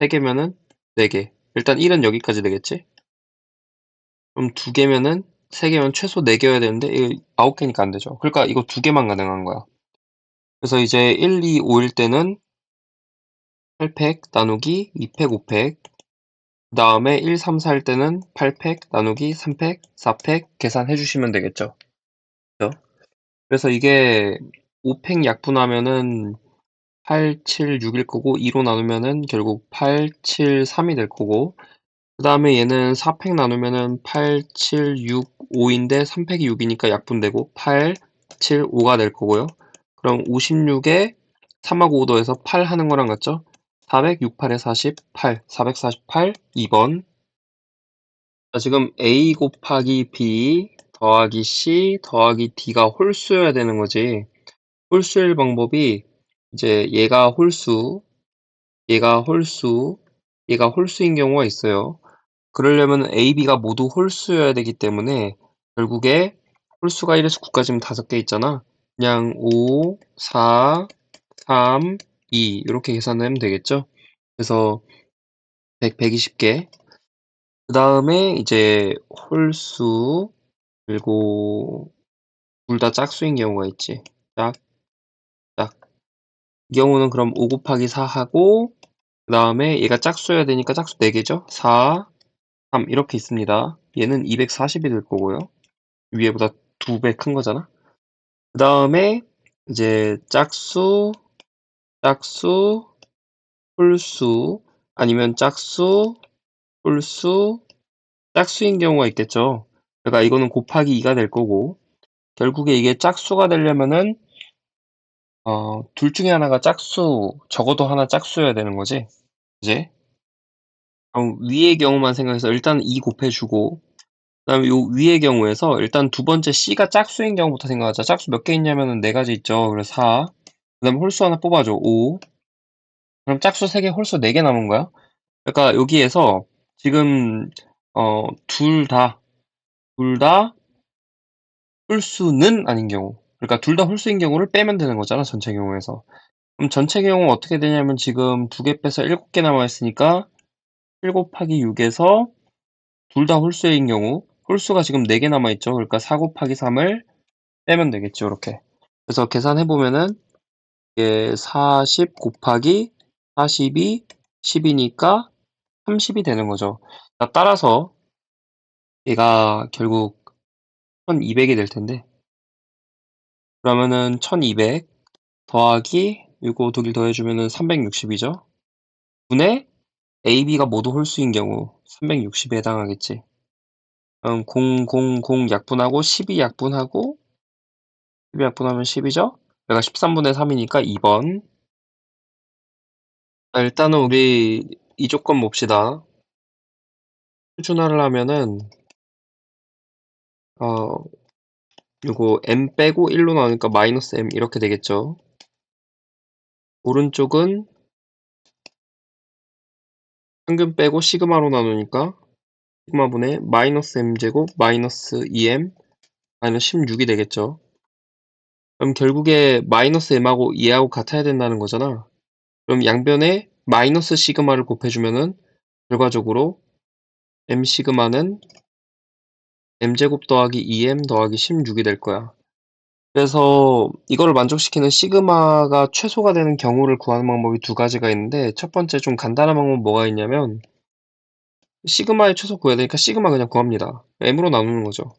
3개면은 4개. 일단 1은 여기까지 되겠지? 그럼 2개면은 3개면 최소 4개여야 되는데 이거 9개니까 안 되죠. 그러니까 이거 2개만 가능한 거야. 그래서 이제 1, 2, 5일 때는 8팩 나누기 2팩 5팩, 그 다음에 1, 3, 4일 때는 8팩 나누기 3팩 4팩 계산해 주시면 되겠죠. 그죠? 그래서 이게 5팩 약분하면은 8, 7, 6일 거고 2로 나누면은 결국 8, 7, 3이 될 거고, 그 다음에 얘는 4팩 나누면은 8, 7, 6, 5인데 3팩이 6이니까 약분되고 8, 7, 5가 될 거고요. 그럼 56에 3하고 5 더해서 8 하는 거랑 같죠? 400, 6, 8에 48, 448, 2번. 자, 지금 A 곱하기 B 더하기 C 더하기 D가 홀수여야 되는 거지. 홀수일 방법이 이제 얘가 홀수, 얘가 홀수, 얘가 홀수인 경우가 있어요. 그러려면 A, B가 모두 홀수여야 되기 때문에 결국에 홀수가 1에서 9까지면 5개 있잖아. 그냥 5, 4, 3, 2 이렇게 계산하면 되겠죠. 그래서 100, 120개. 그 다음에 이제 홀수, 그리고 둘 다 짝수인 경우가 있지. 짝, 짝. 이 경우는 그럼 5 곱하기 4 하고 그 다음에 얘가 짝수여야 되니까 짝수 4개죠? 4, 3 이렇게 있습니다. 얘는 240이 될 거고요. 위에보다 2배 큰 거잖아. 그 다음에 이제 짝수, 짝수, 홀수 아니면 짝수, 홀수, 짝수인 경우가 있겠죠. 그러니까 이거는 곱하기 2가 될 거고 결국에 이게 짝수가 되려면은 둘 중에 하나가 짝수, 적어도 하나 짝수여야 되는 거지. 이제 그럼 위의 경우만 생각해서 일단 2 곱해주고 그다음에 요 위의 경우에서 일단 두 번째 C가 짝수인 경우부터 생각하자. 짝수 몇 개 있냐면은 4가지 있죠. 그래서 4. 그다음에 홀수 하나 뽑아줘. 5. 그럼 짝수 3개, 홀수 4개 남은 거야. 그러니까 여기에서 지금 둘 다 홀수는 아닌 경우. 그러니까 둘 다 홀수인 경우를 빼면 되는 거잖아. 전체 경우에서. 그럼 전체 경우 어떻게 되냐면 지금 2개 빼서 7개 남아 있으니까 7 곱하기 6에서 둘 다 홀수인 경우 홀수가 지금 4개 남아 있죠. 그러니까 4 곱하기 3을 빼면 되겠죠. 이렇게. 그래서 계산해 보면은 이게 40 곱하기 42 10이니까 30이 되는 거죠. 따라서 얘가 결국 1200이 될 텐데 그러면은 1200 더하기 요거 두 개 더해주면은 360이죠. 분의 A, B가 모두 홀수인 경우 360에 해당하겠지. 그럼 0, 0, 0 약분하고 12 약분하고 12 약분하면 10이죠. 얘가 13분의 3이니까 2번. 일단은 우리 이 조건 봅시다. 표준화를 하면은 어 요거 m 빼고 1로 나오니까 마이너스 m 이렇게 되겠죠. 오른쪽은 평균 빼고 시그마로 나누니까 시그마분의 마이너스 m제곱 마이너스 2m 마이너스 16이 되겠죠. 그럼 결국에 마이너스 m하고 얘하고 같아야 된다는 거잖아. 그럼 양변에 마이너스 시그마를 곱해주면은 결과적으로 m 시그마는 m제곱 더하기 2m 더하기 16이 될 거야. 그래서 이거를 만족시키는 시그마가 최소가 되는 경우를 구하는 방법이 두 가지가 있는데 첫 번째 좀 간단한 방법은 뭐가 있냐면 시그마의 최소 구해야 되니까 시그마 그냥 구합니다. m으로 나누는 거죠.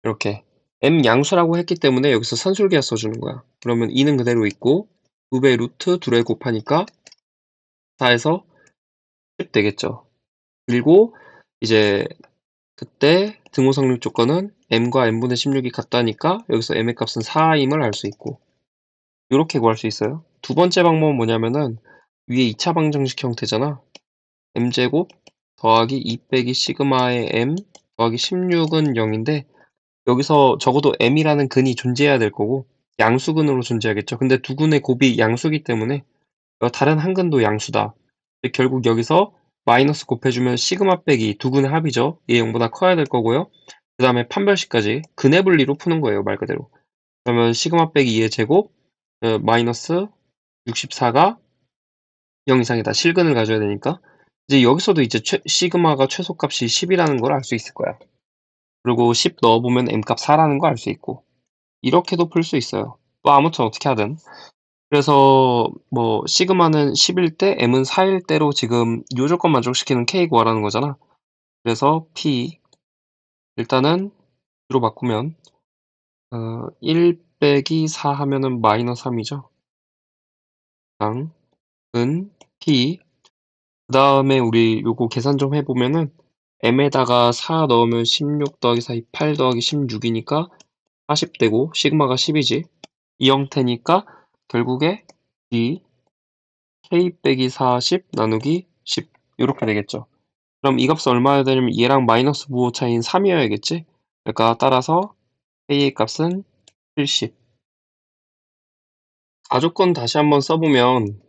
이렇게 m 양수라고 했기 때문에 여기서 산술계약 써주는 거야. 그러면 2는 그대로 있고 2배 루트 2에 곱하니까 4에서 10 되겠죠. 그리고 이제 그때 등호성립 조건은 m과 n분의 16이 같다니까 여기서 m의 값은 4임을 알 수 있고 요렇게 구할 수 있어요. 두 번째 방법은 뭐냐면은 위에 2차 방정식 형태잖아. m제곱 더하기 2 빼기 시그마의 m 더하기 16은 0인데 여기서 적어도 m이라는 근이 존재해야 될 거고 양수근으로 존재하겠죠. 근데 두 근의 곱이 양수기 때문에 다른 한 근도 양수다. 결국 여기서 마이너스 곱해주면 시그마 빼기 두 근의 합이죠. 얘 0보다 커야 될 거고요. 그 다음에 판별식까지 근의 분리로 푸는 거예요. 말 그대로. 그러면 시그마 빼기 2의 제곱 마이너스 64가 0 이상이다. 실근을 가져야 되니까. 이제 여기서도 이제 시그마가 최소값이 10이라는 걸 알 수 있을 거야. 그리고 10 넣어보면 m값 4라는 거 알 수 있고. 이렇게도 풀 수 있어요. 뭐 아무튼 어떻게 하든. 그래서 뭐 시그마는 10일 때 m은 4일 때로 지금 요 조건 만족시키는 k 구하라는 거잖아. 그래서 p 일단은 로 바꾸면 1 빼기 4 하면은 마이너스 3이죠. 당, 은, p 그 다음에 우리 요거 계산 좀 해보면은 m에다가 4 넣으면 16 더하기 4, 8 더하기 16이니까 40 되고 시그마가 10이지. 이 형태니까 결국에 이 k 빼기 40 나누기 10 이렇게 되겠죠. 그럼 이 값은 얼마야 되냐면 얘랑 마이너스 부호 차이인 3이어야겠지. 그러니까 따라서 k의 값은 70. 가조건 다시 한번 써보면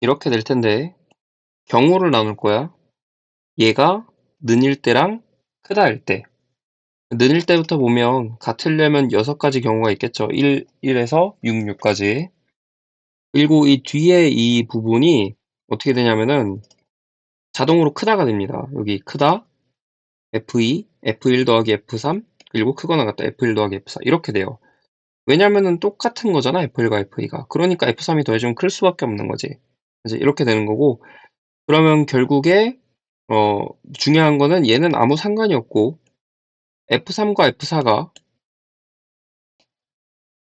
이렇게 될 텐데 경우를 나눌 거야. 얘가 는일 때랑 크다일 때. 는일 때부터 보면 같으려면 6가지 경우가 있겠죠. 1에서 6까지. 그리고 이 뒤에 이 부분이 어떻게 되냐면은 자동으로 크다가 됩니다. 여기 크다, F2, F1 더하기 F3, 그리고 크거나 같다, F1 더하기 F4 이렇게 돼요. 왜냐면은 똑같은 거잖아, F1과 F2가. 그러니까 F3이 더해지면 클 수밖에 없는 거지. 그래서 이렇게 되는 거고, 그러면 결국에 중요한 거는 얘는 아무 상관이 없고 F3과 F4가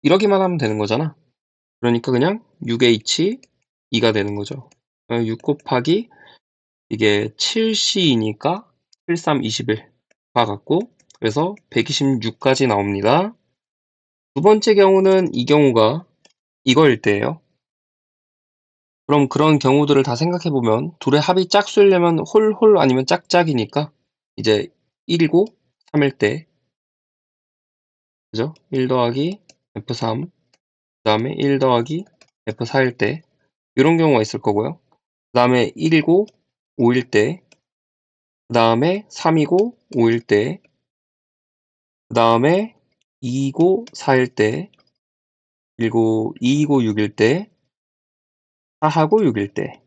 이러기만 하면 되는 거잖아. 그러니까 그냥 6H2가 되는 거죠. 6 곱하기 이게 7C이니까 7, 3, 21과 같고, 그래서 126까지 나옵니다. 두 번째 경우는 이 경우가 이거일 때예요. 그럼 그런 경우들을 다 생각해보면 둘의 합이 짝수려면 홀 아니면 짝짝이니까 이제 1이고 3일 때, 그죠? 1 더하기 F3, 그 다음에 1 더하기 F4일 때 이런 경우가 있을 거고요. 그 다음에 1이고 5일 때, 그 다음에 3이고 5일 때, 그 다음에 2이고 4일 때, 그리고 2이고 6일 때, 4하고 6일 때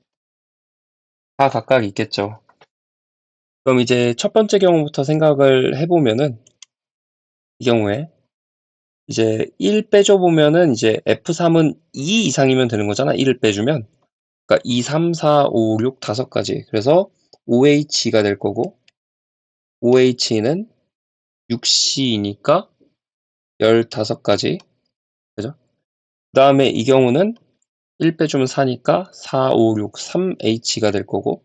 다 각각 있겠죠. 그럼 이제 첫 번째 경우부터 생각을 해보면은 이 경우에 이제 1 빼줘보면은 이제 F3은 2 이상이면 되는 거잖아. 1을 빼주면. 그러니까 2, 3, 4, 5, 6, 5가지. 그래서 OH가 될 거고, OH는 6C이니까 15가지. 그죠? 그 다음에 이 경우는 1 빼주면 4니까 4, 5, 6, 3H가 될 거고,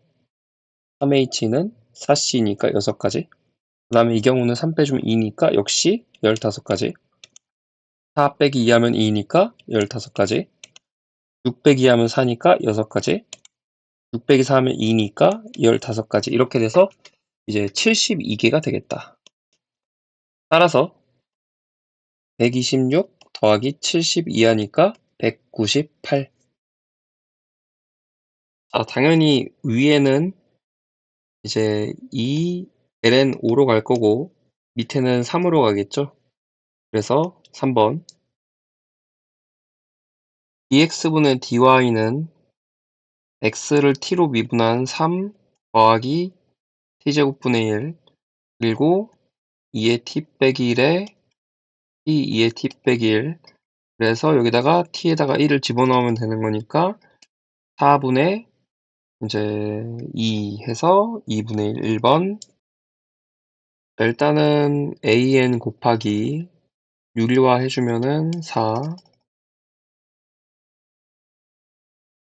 3H는 4C니까 6가지. 그 다음에 이 경우는 3 빼주면 2니까 역시 15가지. 4 빼기 2 하면 2니까 15가지. 6 빼기 2 하면 4니까 6가지. 6 빼기 4 하면 2니까 15가지. 이렇게 돼서 이제 72개가 되겠다. 따라서 126 더하기 72 하니까 198. 당연히 위에는 이제 2ln 5로 갈 거고 밑에는 3으로 가겠죠. 그래서 3번 dx분의 dy는 x를 t로 미분한 3 더하기 t제곱분의 1 그리고 2의 t 빼기 1에 t 2의 t 빼기 1 그래서 여기다가 t에다가 1을 집어넣으면 되는 거니까 4분의 이제 2 해서 2분의 1, 1번. 일단은 an 곱하기 유리화 해주면은 4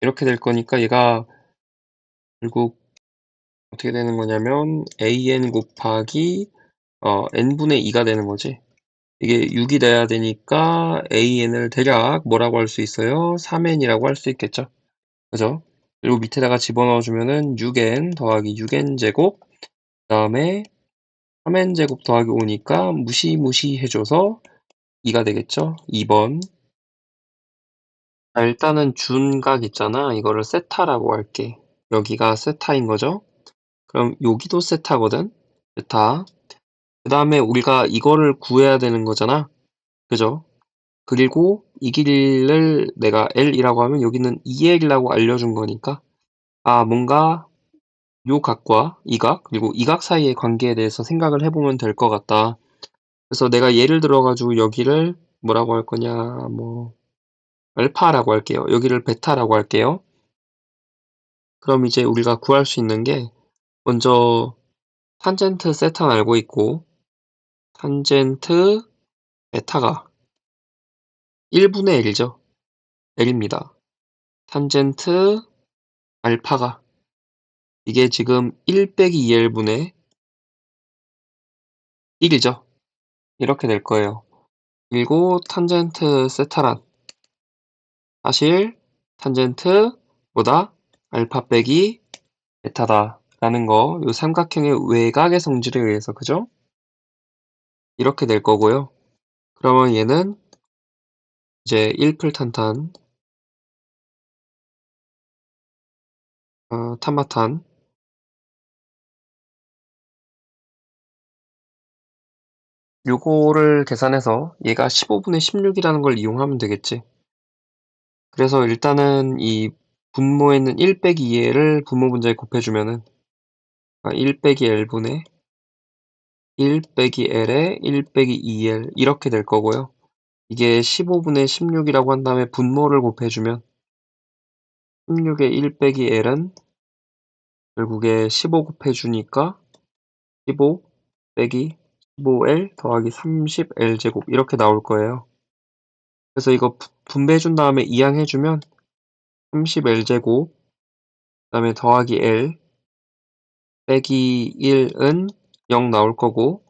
이렇게 될 거니까 얘가 결국 어떻게 되는 거냐면 an 곱하기 n분의 2가 되는 거지. 이게 6이 돼야 되니까 an을 대략 뭐라고 할 수 있어요? 3n이라고 할 수 있겠죠. 그죠? 그리고 밑에다가 집어넣어 주면은 6n 더하기 6n 제곱 그 다음에 3n 제곱 더하기 5니까 무시무시 해줘서 2가 되겠죠. 2번. 일단은 준각 있잖아. 이거를 세타라고 할게. 여기가 세타인 거죠. 그럼 여기도 세타거든. 세타. 그 다음에 우리가 이거를 구해야 되는 거잖아. 그죠? 그리고 이 길이를 내가 L이라고 하면 여기는 2L이라고 알려준 거니까 뭔가 요 각과 이 각, 그리고 이 각 사이의 관계에 대해서 생각을 해보면 될 것 같다. 그래서 내가 예를 들어가지고 여기를 뭐라고 할 거냐, 뭐, 알파라고 할게요. 여기를 베타라고 할게요. 그럼 이제 우리가 구할 수 있는 게 먼저 탄젠트 세타는 알고 있고, 탄젠트 베타가 1분의 L이죠. L입니다. 탄젠트 알파가 이게 지금 1 빼기 2L분의 1이죠. 이렇게 될 거예요. 그리고 탄젠트 세타란 사실 탄젠트 보다 알파 빼기 베타다 라는 거, 요 삼각형의 외곽의 성질에 의해서, 그죠? 이렇게 될 거고요. 그러면 얘는 이제 1풀탄탄 탄마탄 요거를 계산해서 얘가 15분의 16이라는 걸 이용하면 되겠지. 그래서 일단은 이 분모에 있는 1 빼기 2를 분모 분자에 곱해주면은 1 빼기 L분의 1 빼기 L에 1 빼기 2L 이렇게 될 거고요. 이게 15분의 16이라고 한 다음에 분모를 곱해주면 16의 1 빼기 L은 결국에 15 곱해주니까 15 빼기 15L 더하기 30L 제곱 이렇게 나올 거예요. 그래서 이거 분배해준 다음에 이항해주면 30L 제곱 그다음에 더하기 L 빼기 1은 0 나올 거고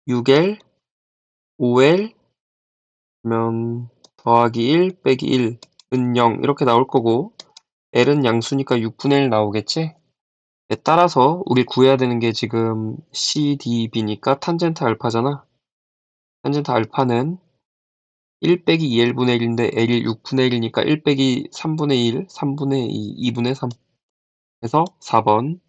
6L, 5L 그러면 더하기 1 빼기 1은 0 이렇게 나올 거고 L은 양수니까 6분의 1 나오겠지? 따라서 우리 구해야 되는 게 지금 CDB니까 탄젠트 알파잖아. 탄젠트 알파는 1 빼기 2L분의 1인데 L이 6분의 1이니까 1 빼기 3분의 1, 3분의 2, 2분의 3 해서 4번.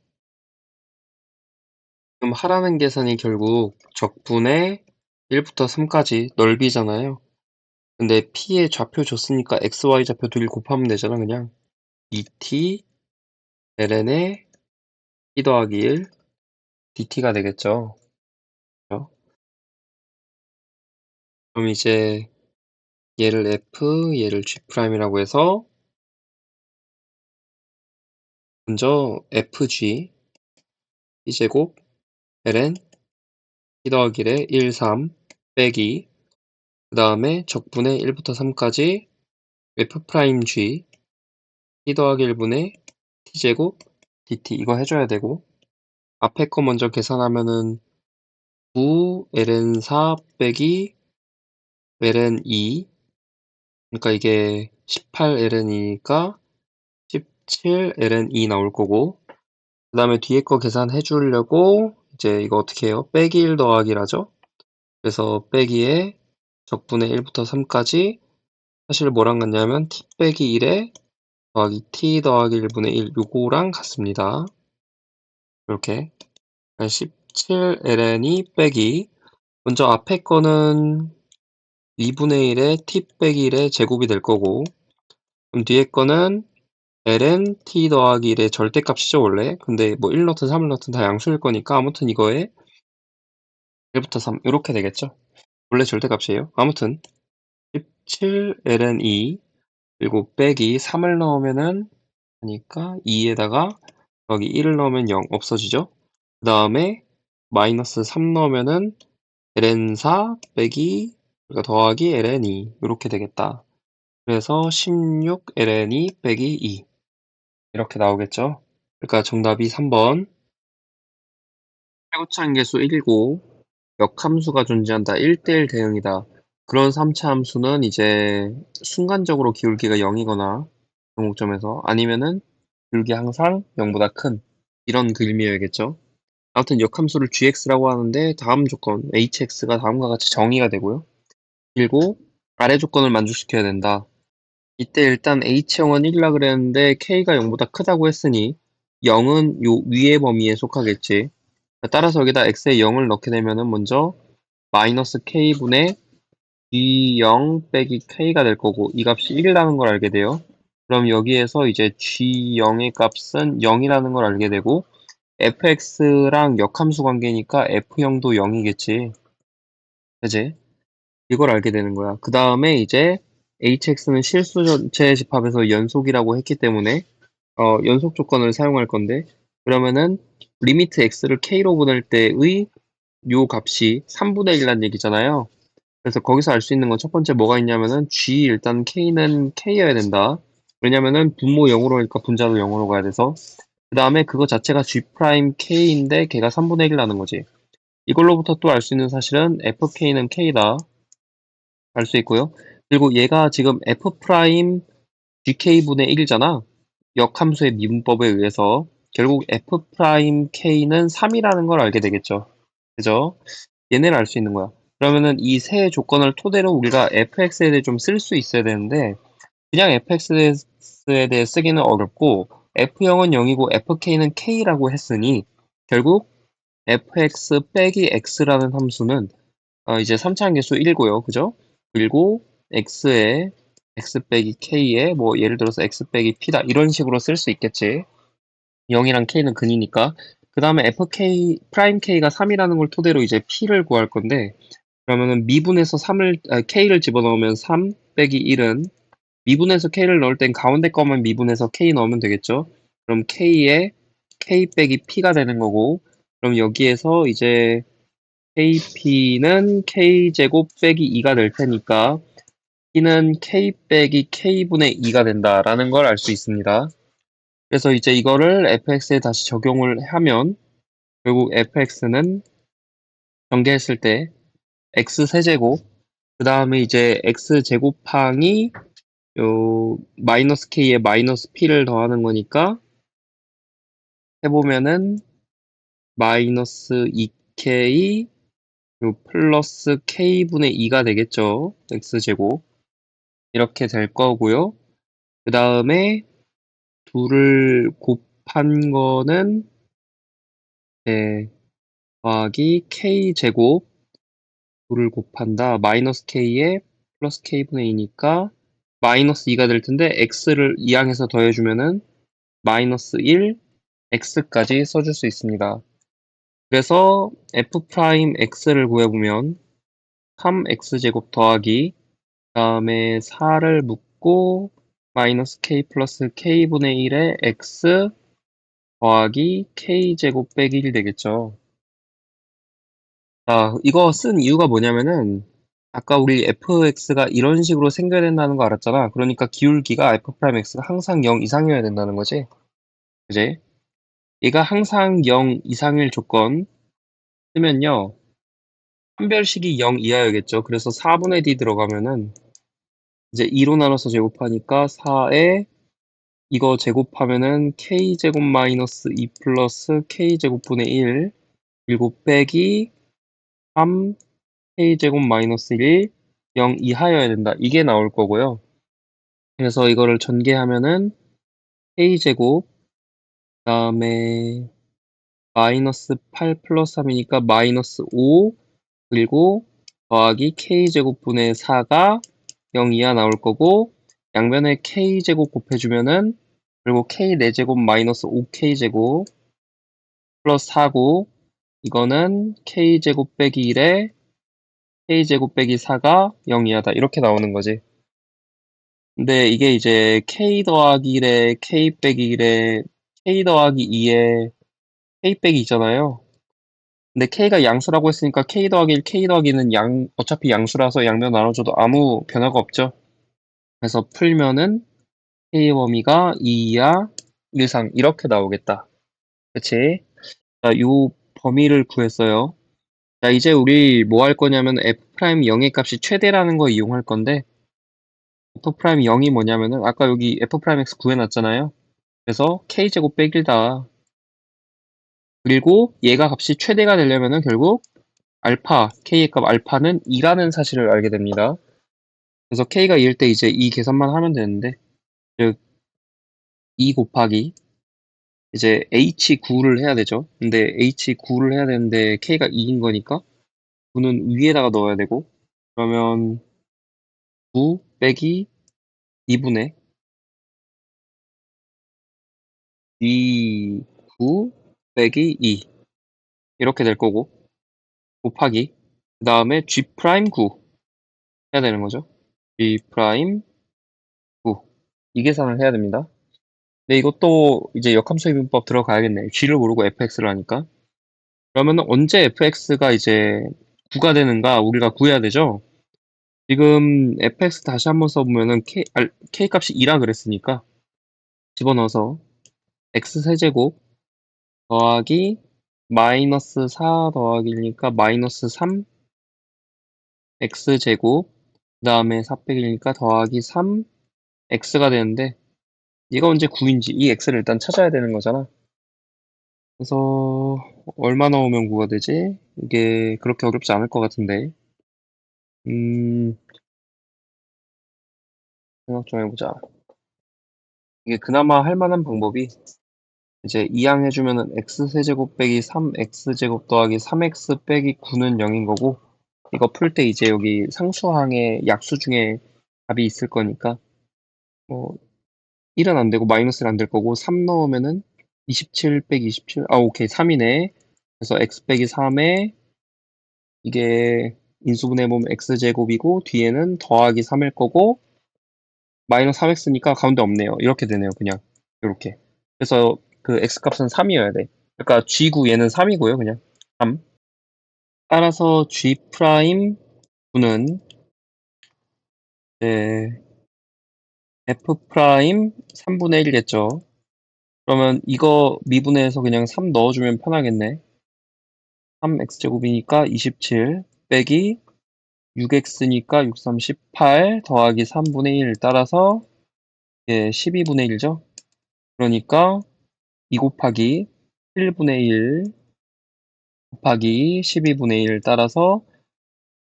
그럼 하라는 계산이 결국 적분의 1부터 3까지 넓이잖아요. 근데 P의 좌표 줬으니까 XY 좌표 둘이 곱하면 되잖아 그냥. dt ln에 P 더하기 1 dt가 되겠죠. 그죠? 그럼 이제 얘를 F, 얘를 G'이라고 해서 먼저 FG P제곱 ln P 더하기 1에 1, 3 빼기 그 다음에 적분의 1부터 3까지 F'G P 더하기 1분의 T제곱 dt 이거 해줘야 되고 앞에 거 먼저 계산하면은 9 ln 4 빼기 ln 2 그러니까 이게 18 ln 2니까 17 ln 2 나올 거고 그 다음에 뒤에 거 계산해 주려고 이제 이거 어떻게 해요? 빼기 1 더하기라죠? 그래서 빼기에 적분의 1부터 3까지 사실 뭐랑 같냐면 t 빼기 1에 더하기 t 더하기 1분의 1 요거랑 같습니다. 이렇게 17 ln 2 빼기 먼저 앞에 거는 2분의 1에 t 빼기 1의 제곱이 될 거고 그럼 뒤에 거는 ln t 더하기 1의 절대값이죠 원래. 근데 뭐 1 넣든 3을 넣든 다 양수일 거니까 아무튼 이거에 1부터 3 이렇게 되겠죠. 원래 절대값이에요. 아무튼 17 ln 2 그리고 빼기 3을 넣으면은 하니까 2에다가 여기 1을 넣으면 0 없어지죠. 그 다음에 마이너스 3 넣으면은 ln 4 빼기 그러니까 더하기 ln 2 이렇게 되겠다. 그래서 16 ln 2 빼기 2 이렇게 나오겠죠. 그러니까 정답이 3번. 최고차항계수 1이고 역함수가 존재한다. 1대1 대응이다. 그런 3차 함수는 이제 순간적으로 기울기가 0이거나 정목점에서 아니면은 기울기 항상 0보다 큰 이런 의미여야겠죠. 아무튼 역함수를 gx라고 하는데 다음 조건 hx가 다음과 같이 정의가 되고요. 그리고 아래 조건을 만족시켜야 된다. 이때 일단 h형은 1이라 그랬는데 k가 0보다 크다고 했으니 0은 요 위의 범위에 속하겠지. 따라서 여기다 x에 0을 넣게 되면은 먼저 마이너스 k분의 g0 빼기 k가 될 거고 이 값이 1이라는 걸 알게 돼요. 그럼 여기에서 이제 g0의 값은 0이라는 걸 알게 되고 fx랑 역함수 관계니까 f형도 0이겠지. 그지? 이걸 알게 되는 거야. 그 다음에 이제 hx는 실수 전체 집합에서 연속이라고 했기 때문에 연속 조건을 사용할 건데 그러면은 리미트 x를 k로 보낼 때의 요 값이 3분의 1이라는 얘기잖아요. 그래서 거기서 알 수 있는 건 첫 번째 뭐가 있냐면은 g 일단 k는 k여야 된다. 왜냐면은 분모 0으로 하니까 분자도 0으로 가야 돼서 그 다음에 그거 자체가 g 프라임 k인데 걔가 3분의 1이라는 거지. 이걸로부터 또 알 수 있는 사실은 fk는 k다. 알 수 있고요. 그리고 얘가 지금 f 프라임 gk분의 1이잖아. 역함수의 미분법에 의해서 결국 f 프라임 k는 3이라는 걸 알게 되겠죠. 그죠? 얘네를 알 수 있는 거야. 그러면은 이 세 조건을 토대로 우리가 fx에 대해 좀 쓸 수 있어야 되는데 그냥 fx에 대해 쓰기는 어렵고 f형은 0이고 fk는 k라고 했으니 결국 fx 빼기 x라는 함수는 이제 3차 함계수 1이고요. 그죠? 그리고 x에 x 빼기 k에 뭐 예를 들어서 x 빼기 p다 이런 식으로 쓸 수 있겠지. 0이랑 k는 근이니까 그 다음에 fk 프라임 k가 3이라는 걸 토대로 이제 p를 구할 건데, 그러면은 미분에서 k를 집어넣으면 3 빼기 1은, 미분에서 k를 넣을 땐 가운데 거만 미분해서 k 넣으면 되겠죠. 그럼 k에 k 빼기 p가 되는 거고, 그럼 여기에서 이제 kp는 k제곱 빼기 2가 될 테니까 p는 k 빼기 k분의 2가 된다라는 걸 알 수 있습니다. 그래서 이제 이거를 fx에 다시 적용을 하면 결국 fx는 전개했을 때 x 세제곱, 그 다음에 이제 x 제곱항이 요 마이너스 k에 마이너스 p를 더하는 거니까 해보면은 마이너스 2k 요 플러스 k분의 2가 되겠죠. x제곱 이렇게 될 거고요. 그 다음에 둘을 곱한 거는 더하기 k제곱, 둘을 곱한다 마이너스 k에 플러스 k분의 2니까 마이너스 2가 될 텐데 x를 2항에서 더해주면은 마이너스 1 x까지 써줄 수 있습니다. 그래서 f'x를 구해보면 3x제곱 더하기 그 다음에 4를 묶고 마이너스 k 플러스 k분의 1에 x 더하기 k제곱 빼기 1 되겠죠. 자, 이거 쓴 이유가 뭐냐면은 아까 우리 fx가 이런 식으로 생겨야 된다는 거 알았잖아. 그러니까 기울기가 f'x가 항상 0 이상이어야 된다는 거지. 그지? 얘가 항상 0 이상일 조건 쓰면요. 판별식이 0 이하여야겠죠. 그래서 4분의 d 들어가면은 이제 2로 나눠서 제곱하니까 4에 이거 제곱하면은 k제곱 마이너스 2 플러스 k제곱분의 1 그리고 빼기 3 k제곱 마이너스 1 0 이하여야 된다. 이게 나올 거고요. 그래서 이거를 전개하면은 k제곱 그 다음에 마이너스 8 플러스 3이니까 마이너스 5 그리고 더하기 k제곱분의 4가 0 이하 나올 거고 양변에 k제곱 곱해주면은 그리고 k 4제곱 마이너스 5k제곱 플러스 4고 이거는 k제곱 빼기 1에 k제곱 빼기 4가 0 이하다 이렇게 나오는 거지. 근데 이게 이제 k 더하기 1에 k 빼기 1에 k 더하기 2에 k 빼기 2잖아요. 근데 k가 양수라고 했으니까 k 더하기 1, k 더하기는 어차피 양수라서 양면 나눠줘도 아무 변화가 없죠. 그래서 풀면은 K의 범위가 2 이하 1상 이렇게 나오겠다. 그치? 자, 요 범위를 구했어요. 자, 이제 우리 뭐 할 거냐면 f' 0의 값이 최대라는 거 이용할 건데 f' 0이 뭐냐면은 아까 여기 f'x 구해놨잖아요. 그래서 k제곱 빼기다. 그리고 얘가 값이 최대가 되려면은 결국 알파, k의 값 알파는 2라는 사실을 알게 됩니다. 그래서 k가 2일 때 이제 이 계산만 하면 되는데 즉 2 곱하기 이제 H9를 해야 되죠. 근데 H9를 해야 되는데 K가 2인 거니까 9는 위에다가 넣어야 되고 그러면 9 빼기 2분의 2 9 빼기 2 이렇게 될 거고 곱하기 그 다음에 G'9 해야 되는 거죠. G'9 이 계산을 해야 됩니다. 근데 이것도 이제 역함수이분법 들어가야겠네. G를 모르고 fx를 하니까. 그러면 언제 fx가 이제 9가 되는가 우리가 구해야 되죠. 지금 fx 다시 한번 써보면은 k 값이 2라 그랬으니까 집어넣어서 x 세제곱 더하기 마이너스 4 더하기 1이니까 마이너스 3 x 제곱 그 다음에 4 빼기 1이니까 더하기 3 x가 되는데 얘가 언제 9인지 이 x를 일단 찾아야 되는 거잖아. 그래서 얼마 넣으면 9가 되지? 이게 그렇게 어렵지 않을 것 같은데 생각 좀 해보자. 이게 그나마 할 만한 방법이 이제 이항해주면은 x세제곱 빼기 3x제곱 더하기 3x 빼기 9는 0인 거고 이거 풀 때 이제 여기 상수항에 약수 중에 답이 있을 거니까 뭐 1은 안 되고 마이너스는 안 될 거고 3 넣으면은 27 빼기 27, 아, 오케이. 3이네. 그래서 x 빼기 3에 이게 인수분해보면 x제곱이고 뒤에는 더하기 3일 거고 마이너스 3x니까 가운데 없네요. 이렇게 되네요. 그냥 이렇게. 그래서 그 x값은 3이어야 돼. 그러니까 g구 얘는 3이고요. 그냥 3. 따라서 g 프라임 9는 f 프라임 3분의 1겠죠. 그러면 이거 미분해서 그냥 3 넣어주면 편하겠네. 3x제곱이니까 27 빼기 6x니까 6, 3, 18 더하기 3분의 1 따라서 12분의 1죠. 그러니까 2 곱하기 1분의 1 곱하기 12분의 1 따라서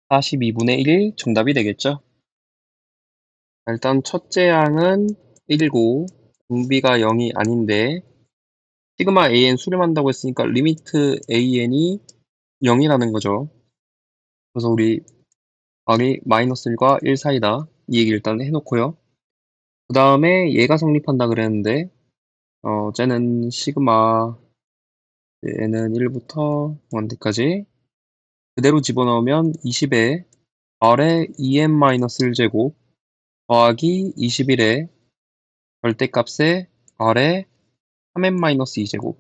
42분의 1이 정답이 되겠죠. 일단 첫째 항은 1이고 공비가 0이 아닌데 시그마 an 수렴한다고 했으니까 리미트 an이 0이라는 거죠. 그래서 우리 r이 마이너스 1과 1 사이다. 이 얘기 일단 해놓고요. 그 다음에 얘가 성립한다 그랬는데 쟤는 시그마 얘는 1부터 1까지 그대로 집어넣으면 20에 r의 2n-1제곱 더하기 21의 절대값의 r의 3n-2제곱이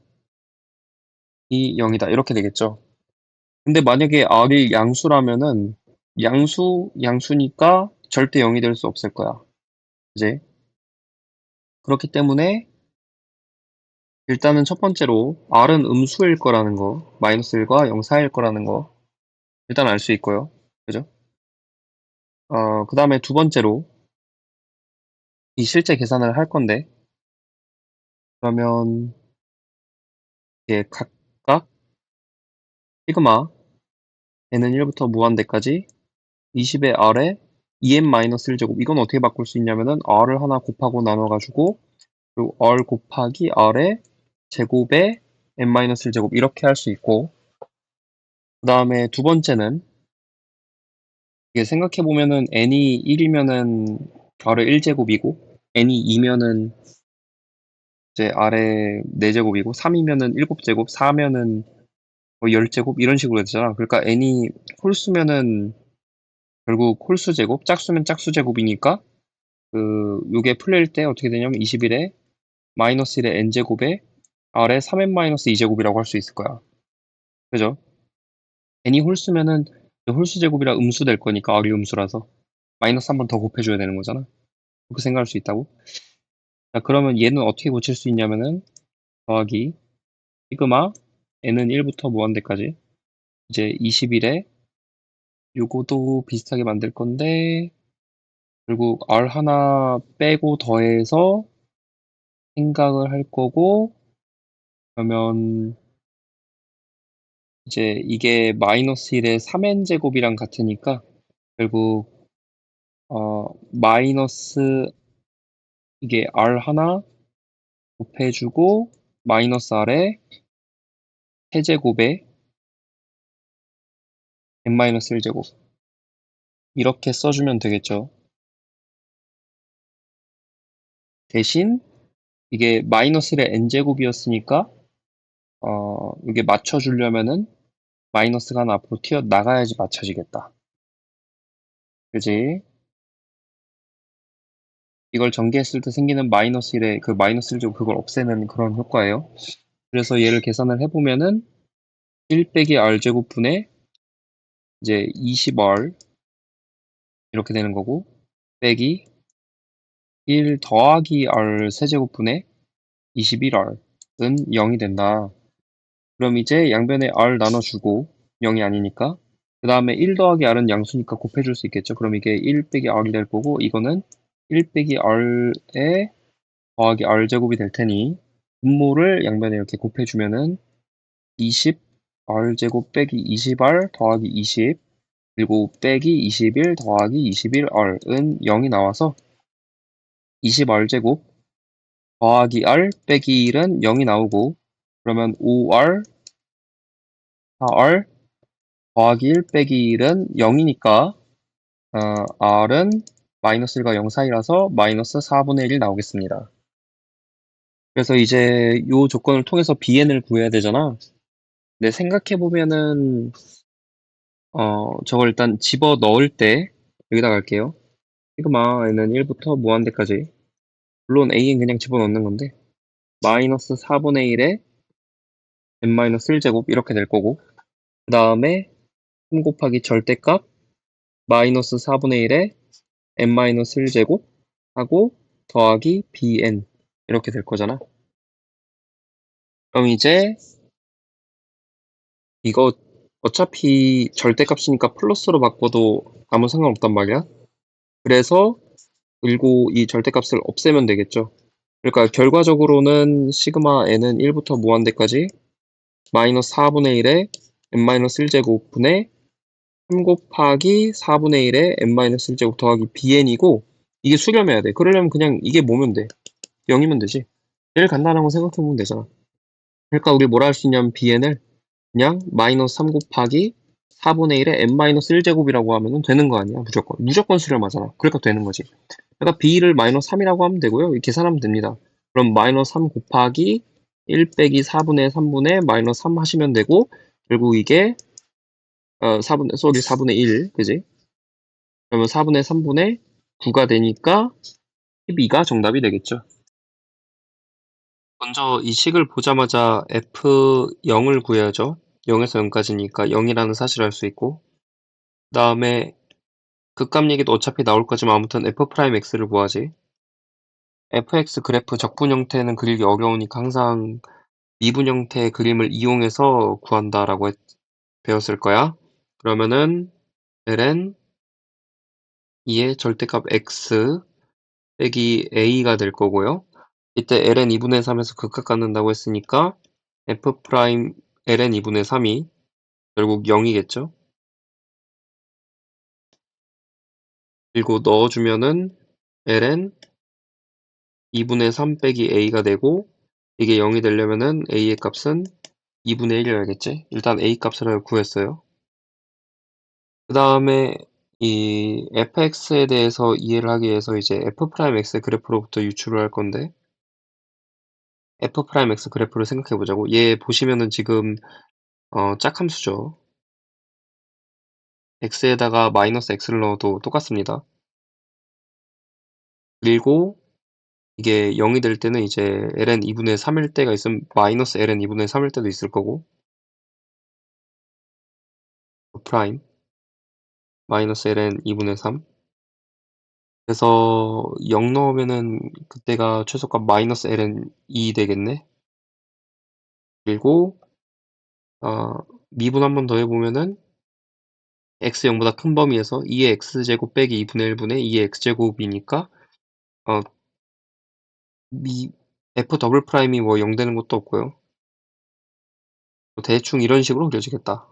0이다. 이렇게 되겠죠. 근데 만약에 r이 양수라면은 양수니까 절대 0이 될 수 없을 거야. 이제 그렇기 때문에 일단은 첫 번째로 r은 음수일 거라는 거, 마이너스 1과 0 사이일 거라는 거 일단 알 수 있고요. 그죠? 그 다음에 두 번째로 이 실제 계산을 할 건데 그러면 이게 각각 시그마 n은 1부터 무한대까지 20의 r에 2n-1제곱 이건 어떻게 바꿀 수 있냐면은 r을 하나 곱하고 나눠가지고 그리고 r 곱하기 r의 제곱에 n-1제곱 이렇게 할 수 있고 그 다음에 두 번째는 이게 생각해보면은 n이 1이면은 r의 1제곱이고 n이 2면은 이제 r의 4제곱이고 3이면은 7제곱 4면은 10제곱 이런 식으로 되잖아. 그러니까 n이 홀수면은 결국 홀수 제곱, 짝수면 짝수 제곱이니까 요게 풀릴 때 어떻게 되냐면 21에 마이너스 1의 n제곱에 r의 3n-2제곱이라고 할 수 있을 거야. 그죠? n이 홀수면은 홀수 제곱이라 음수 될 거니까 r이 음수라서 마이너스 한 번 더 곱해줘야 되는 거잖아. 그렇게 생각할 수 있다고. 자, 그러면 얘는 어떻게 고칠 수 있냐면은 더하기 시그마 n은 1부터 무한대까지 이제 21에 요거도 비슷하게 만들 건데 결국 R 하나 빼고 더해서 생각을 할 거고 그러면 이제 이게 마이너스 1의 3n제곱이랑 같으니까 결국 마이너스 이게 R 하나 곱해주고 마이너스 R의 세제곱에 n-1제곱 이렇게 써주면 되겠죠. 대신 이게 마이너스 1의 n제곱이었으니까 이게 맞춰주려면은 마이너스가 하나 앞으로 튀어나가야지 맞춰지겠다. 그지? 이걸 전개했을 때 생기는 마이너스 1의 그 마이너스 1제곱 그걸 없애는 그런 효과예요. 그래서 얘를 계산을 해보면은 1 빼기 r제곱분의 이제 20r 이렇게 되는 거고 빼기 1 더하기 r 세제곱분의 21r은 0이 된다. 그럼 이제 양변에 r 나눠주고 0이 아니니까 그 다음에 1 더하기 r은 양수니까 곱해줄 수 있겠죠. 그럼 이게 1 빼기 r이 될 거고 이거는 1 빼기 r에 더하기 r제곱이 될 테니 분모를 양변에 이렇게 곱해주면은 20 r제곱 빼기 20r 더하기 20 그리고 빼기 21 더하기 21r은 0이 나와서 20r제곱 더하기 r 빼기 1은 0이 나오고 그러면 5r 4r 더하기 1 빼기 1은 0이니까 r은 마이너스 1과 0 사이라서 마이너스 4분의 1이 나오겠습니다. 그래서 이제 요 조건을 통해서 bn을 구해야 되잖아. 근데 생각해 보면은 저걸 일단 집어 넣을 때 여기다 갈게요. 시그마 n은 1부터 무한대까지. 물론 a는 그냥 집어 넣는 건데 마이너스 4분의 1에 n-1제곱 이렇게 될 거고, 그 다음에 3 곱하기 절대값 마이너스 4분의 1에 n-1제곱 하고 더하기 bn 이렇게 될 거잖아. 그럼 이제 이거 어차피 절대값이니까 플러스로 바꿔도 아무 상관없단 말이야. 그래서 그리고 이 절대값을 없애면 되겠죠. 그러니까 결과적으로는 시그마 n은 1부터 무한대까지 마이너스 4분의 1에 n-1제곱분의 3 곱하기 4분의 1에 n-1제곱 더하기 bn이고, 이게 수렴해야 돼. 그러려면 그냥 이게 뭐면 돼? 0이면 되지. 제일 간단한 거 생각해보면 되잖아. 그러니까 우리 뭐라 할 수 있냐면 bn을 그냥 마이너스 3 곱하기 4분의 1에 n-1제곱이라고 하면 되는 거 아니야. 무조건 수렴하잖아. 그러니까 되는 거지. 그러니까 b를 마이너스 3이라고 하면 되고요. 이렇게 계산하면 됩니다. 그럼 마이너스 3 곱하기 1 빼기 4분의 3분의 마이너스 3 하시면 되고, 결국 이게 4분의 1, 그지? 그러면 4분의 3분의 9가 되니까 12가 정답이 되겠죠. 먼저 이 식을 보자마자 f0을 구해야죠. 0에서 0까지니까 0이라는 사실을 알 수 있고, 그 다음에 극값 얘기도 어차피 나올 거지만 아무튼 f'x를 구하지. fx 그래프 적분 형태는 그리기 어려우니까 항상 미분 형태의 그림을 이용해서 구한다라고 배웠을 거야. 그러면은 ln 2의 절대값 x 빼기 a가 될 거고요. 이때 ln 2분의 3에서 극값 갖는다고 했으니까 f 프라임 ln 2분의 3이 결국 0이겠죠. 그리고 넣어주면은 ln 2분의 3 빼기 a가 되고, 이게 0이 되려면은 a의 값은 2분의 1이어야겠지. 일단 a 값을 구했어요. 그 다음에 이 fx에 대해서 이해를 하기 위해서 이제 f'x의 그래프로부터 유출을 할 건데, f'x 그래프를 생각해 보자고. 얘 보시면은 지금 짝함수죠. x에다가 마이너스 x를 넣어도 똑같습니다. 그리고 이게 0이 될 때는 이제 ln 2분의 3일 때가 있으면 마이너스 ln 2분의 3일 때도 있을 거고, 프라임 마이너스 ln 2분의 3. 그래서 0 넣으면은 그때가 최소값 마이너스 ln 2 되겠네. 그리고 미분 한 번 더 해보면은 x 0보다 큰 범위에서 2의 x제곱 빼기 2분의 1분의 2의 x제곱이니까 어, f 더블 프라임이 뭐 0 되는 것도 없고요. 대충 이런 식으로 그려지겠다.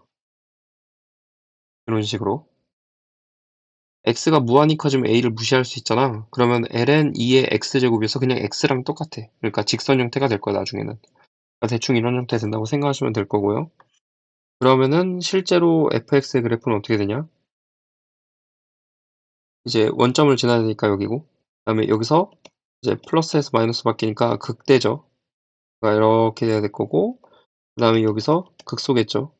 이런 식으로. x가 무한히 커지면 a를 무시할 수 있잖아. 그러면 ln 2의 x제곱에서 그냥 x랑 똑같아. 그러니까 직선 형태가 될 거야, 나중에는. 그러니까 대충 이런 형태 된다고 생각하시면 될 거고요. 그러면은 실제로 fx의 그래프는 어떻게 되냐? 이제 원점을 지나야 되니까 여기고, 그다음에 여기서 이제 플러스에서 마이너스 바뀌니까 극대죠. 그러니까 이렇게 돼야 될 거고, 그다음에 여기서 극소겠죠.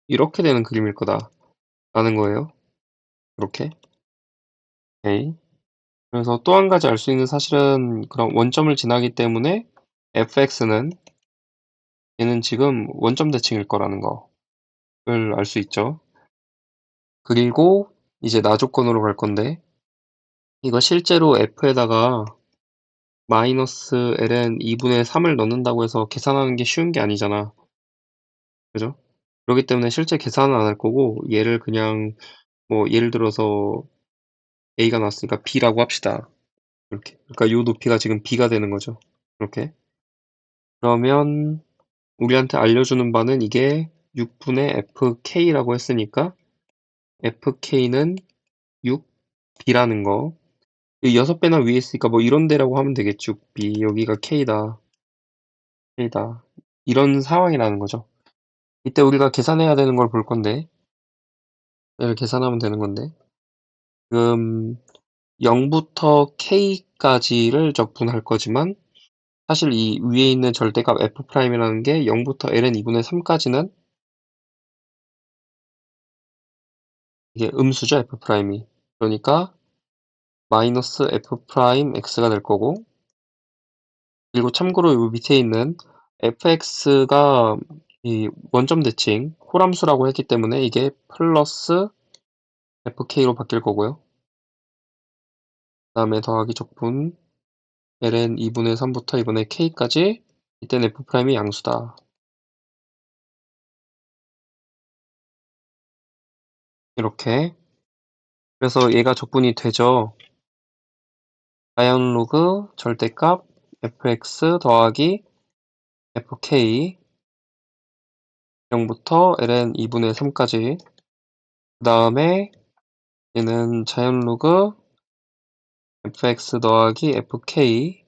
이렇게 되는 그림일 거다라는 거예요. 이렇게. 오케이. 그래서 또 한 가지 알 수 있는 사실은 그런 원점을 지나기 때문에 fx는 얘는 지금 원점 대칭일 거라는 거를 알 수 있죠. 그리고 이제 나 조건으로 갈 건데, 이거 실제로 f에다가 마이너스 ln 2분의 3을 넣는다고 해서 계산하는 게 쉬운 게 아니잖아. 그죠? 그렇기 때문에 실제 계산은 안 할 거고, 얘를 그냥 뭐 예를 들어서 a가 나왔으니까 b라고 합시다. 이렇게. 그러니까 요 높이가 지금 b가 되는 거죠. 이렇게. 그러면 우리한테 알려주는 바는 이게 6분의 fk라고 했으니까 fk는 6b라는 거. 6배나 위에 있으니까 뭐 이런 데라고 하면 되겠지. 6b. 여기가 k다. 이런 상황이라는 거죠. 이때 우리가 계산해야 되는 걸 볼 건데, 얘를 계산하면 되는 건데, 지금 0부터 k까지를 적분할 거지만 사실 이 위에 있는 절대값 f'이라는 게 0부터 ln 2분의 3까지는 이게 음수죠, f'이. 그러니까 마이너스 f'x가 될 거고, 그리고 참고로 요 밑에 있는 fx가 이 원점 대칭, 홀함수라고 했기 때문에 이게 플러스 fk로 바뀔 거고요. 그 다음에 더하기 적분 ln 2분의 3부터 이번에 k까지, 이때는 f'이 양수다. 이렇게. 그래서 얘가 적분이 되죠. 자연 로그 절대값 fx 더하기 fk 0부터 ln 2분의 3까지. 그 다음에 얘는 자연 로그 fx 더하기 fk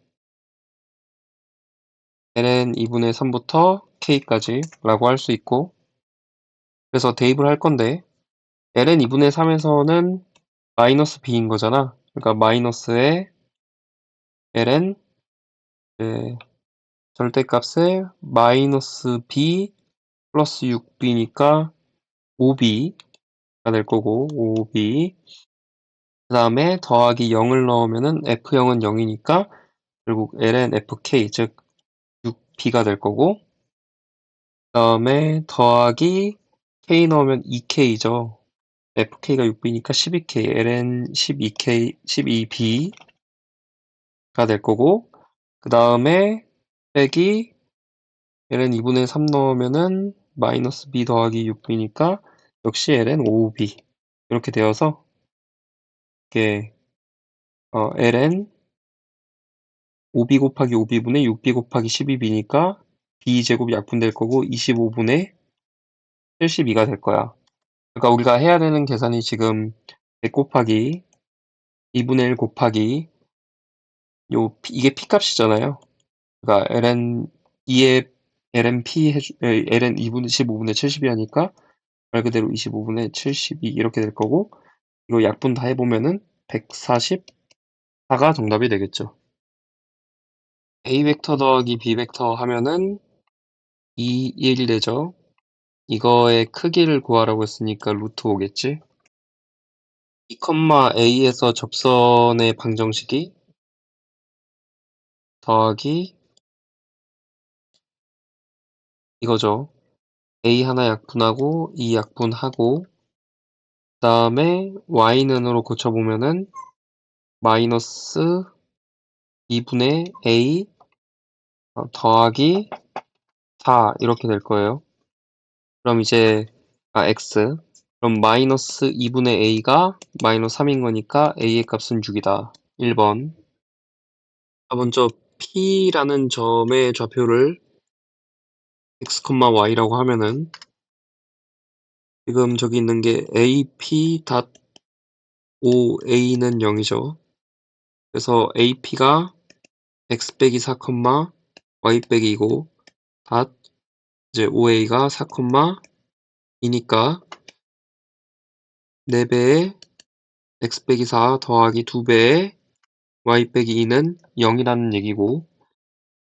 ln 2분의 3부터 k까지 라고 할 수 있고, 그래서 대입을 할 건데 ln 2분의 3에서는 마이너스 b인 거잖아. 그러니까 마이너스에 ln 절대값에 마이너스 b 플러스 6b니까 5b가 될 거고, 5b. 그 다음에 더하기 0을 넣으면은 f0은 0이니까 결국 ln fk, 즉 6b가 될 거고, 그 다음에 더하기 k 넣으면 2k죠. fk가 6b니까 12k, ln 12k, 12b가 될 거고, 그 다음에 빼기 ln 2분의 3 넣으면은 마이너스 b 더하기 6b니까 역시 ln 5b. 이렇게 되어서 이게 ln 5b 곱하기 5b분의 6b 곱하기 12b니까 b제곱 약분될 거고 25분의 72가 될 거야. 그러니까 우리가 해야 되는 계산이 지금 100 곱하기 2분의 1 곱하기 이게 p값이잖아요. 그러니까 ln 2의 ln 2분의 15분의 72 하니까 말 그대로 25분의 72 이렇게 될 거고, 이거 약분 다 해보면은 144가 정답이 되겠죠. a 벡터 더하기 b 벡터 하면은 2, 1 되죠. 이거의 크기를 구하라고 했으니까 루트 5겠지. 2,a에서 접선의 방정식이 더하기 이거죠. a 하나 약분하고 2 약분하고, 그 다음에 y는으로 고쳐보면은 마이너스 2분의 a 더하기 4 이렇게 될 거예요. 그럼 이제 x, 그럼 마이너스 2분의 a가 마이너스 3인 거니까 a의 값은 6이다. 1번. 먼저 P라는 점의 좌표를 x, y라고 하면은 지금 저기 있는 게 AP.5a는 0이죠. 그래서 AP가 x 빼기 4, y 빼기 2고 이제 5a가 4, 2니까 4배의 x 빼기 4 더하기 2배의 y 빼기 2는 0이라는 얘기고,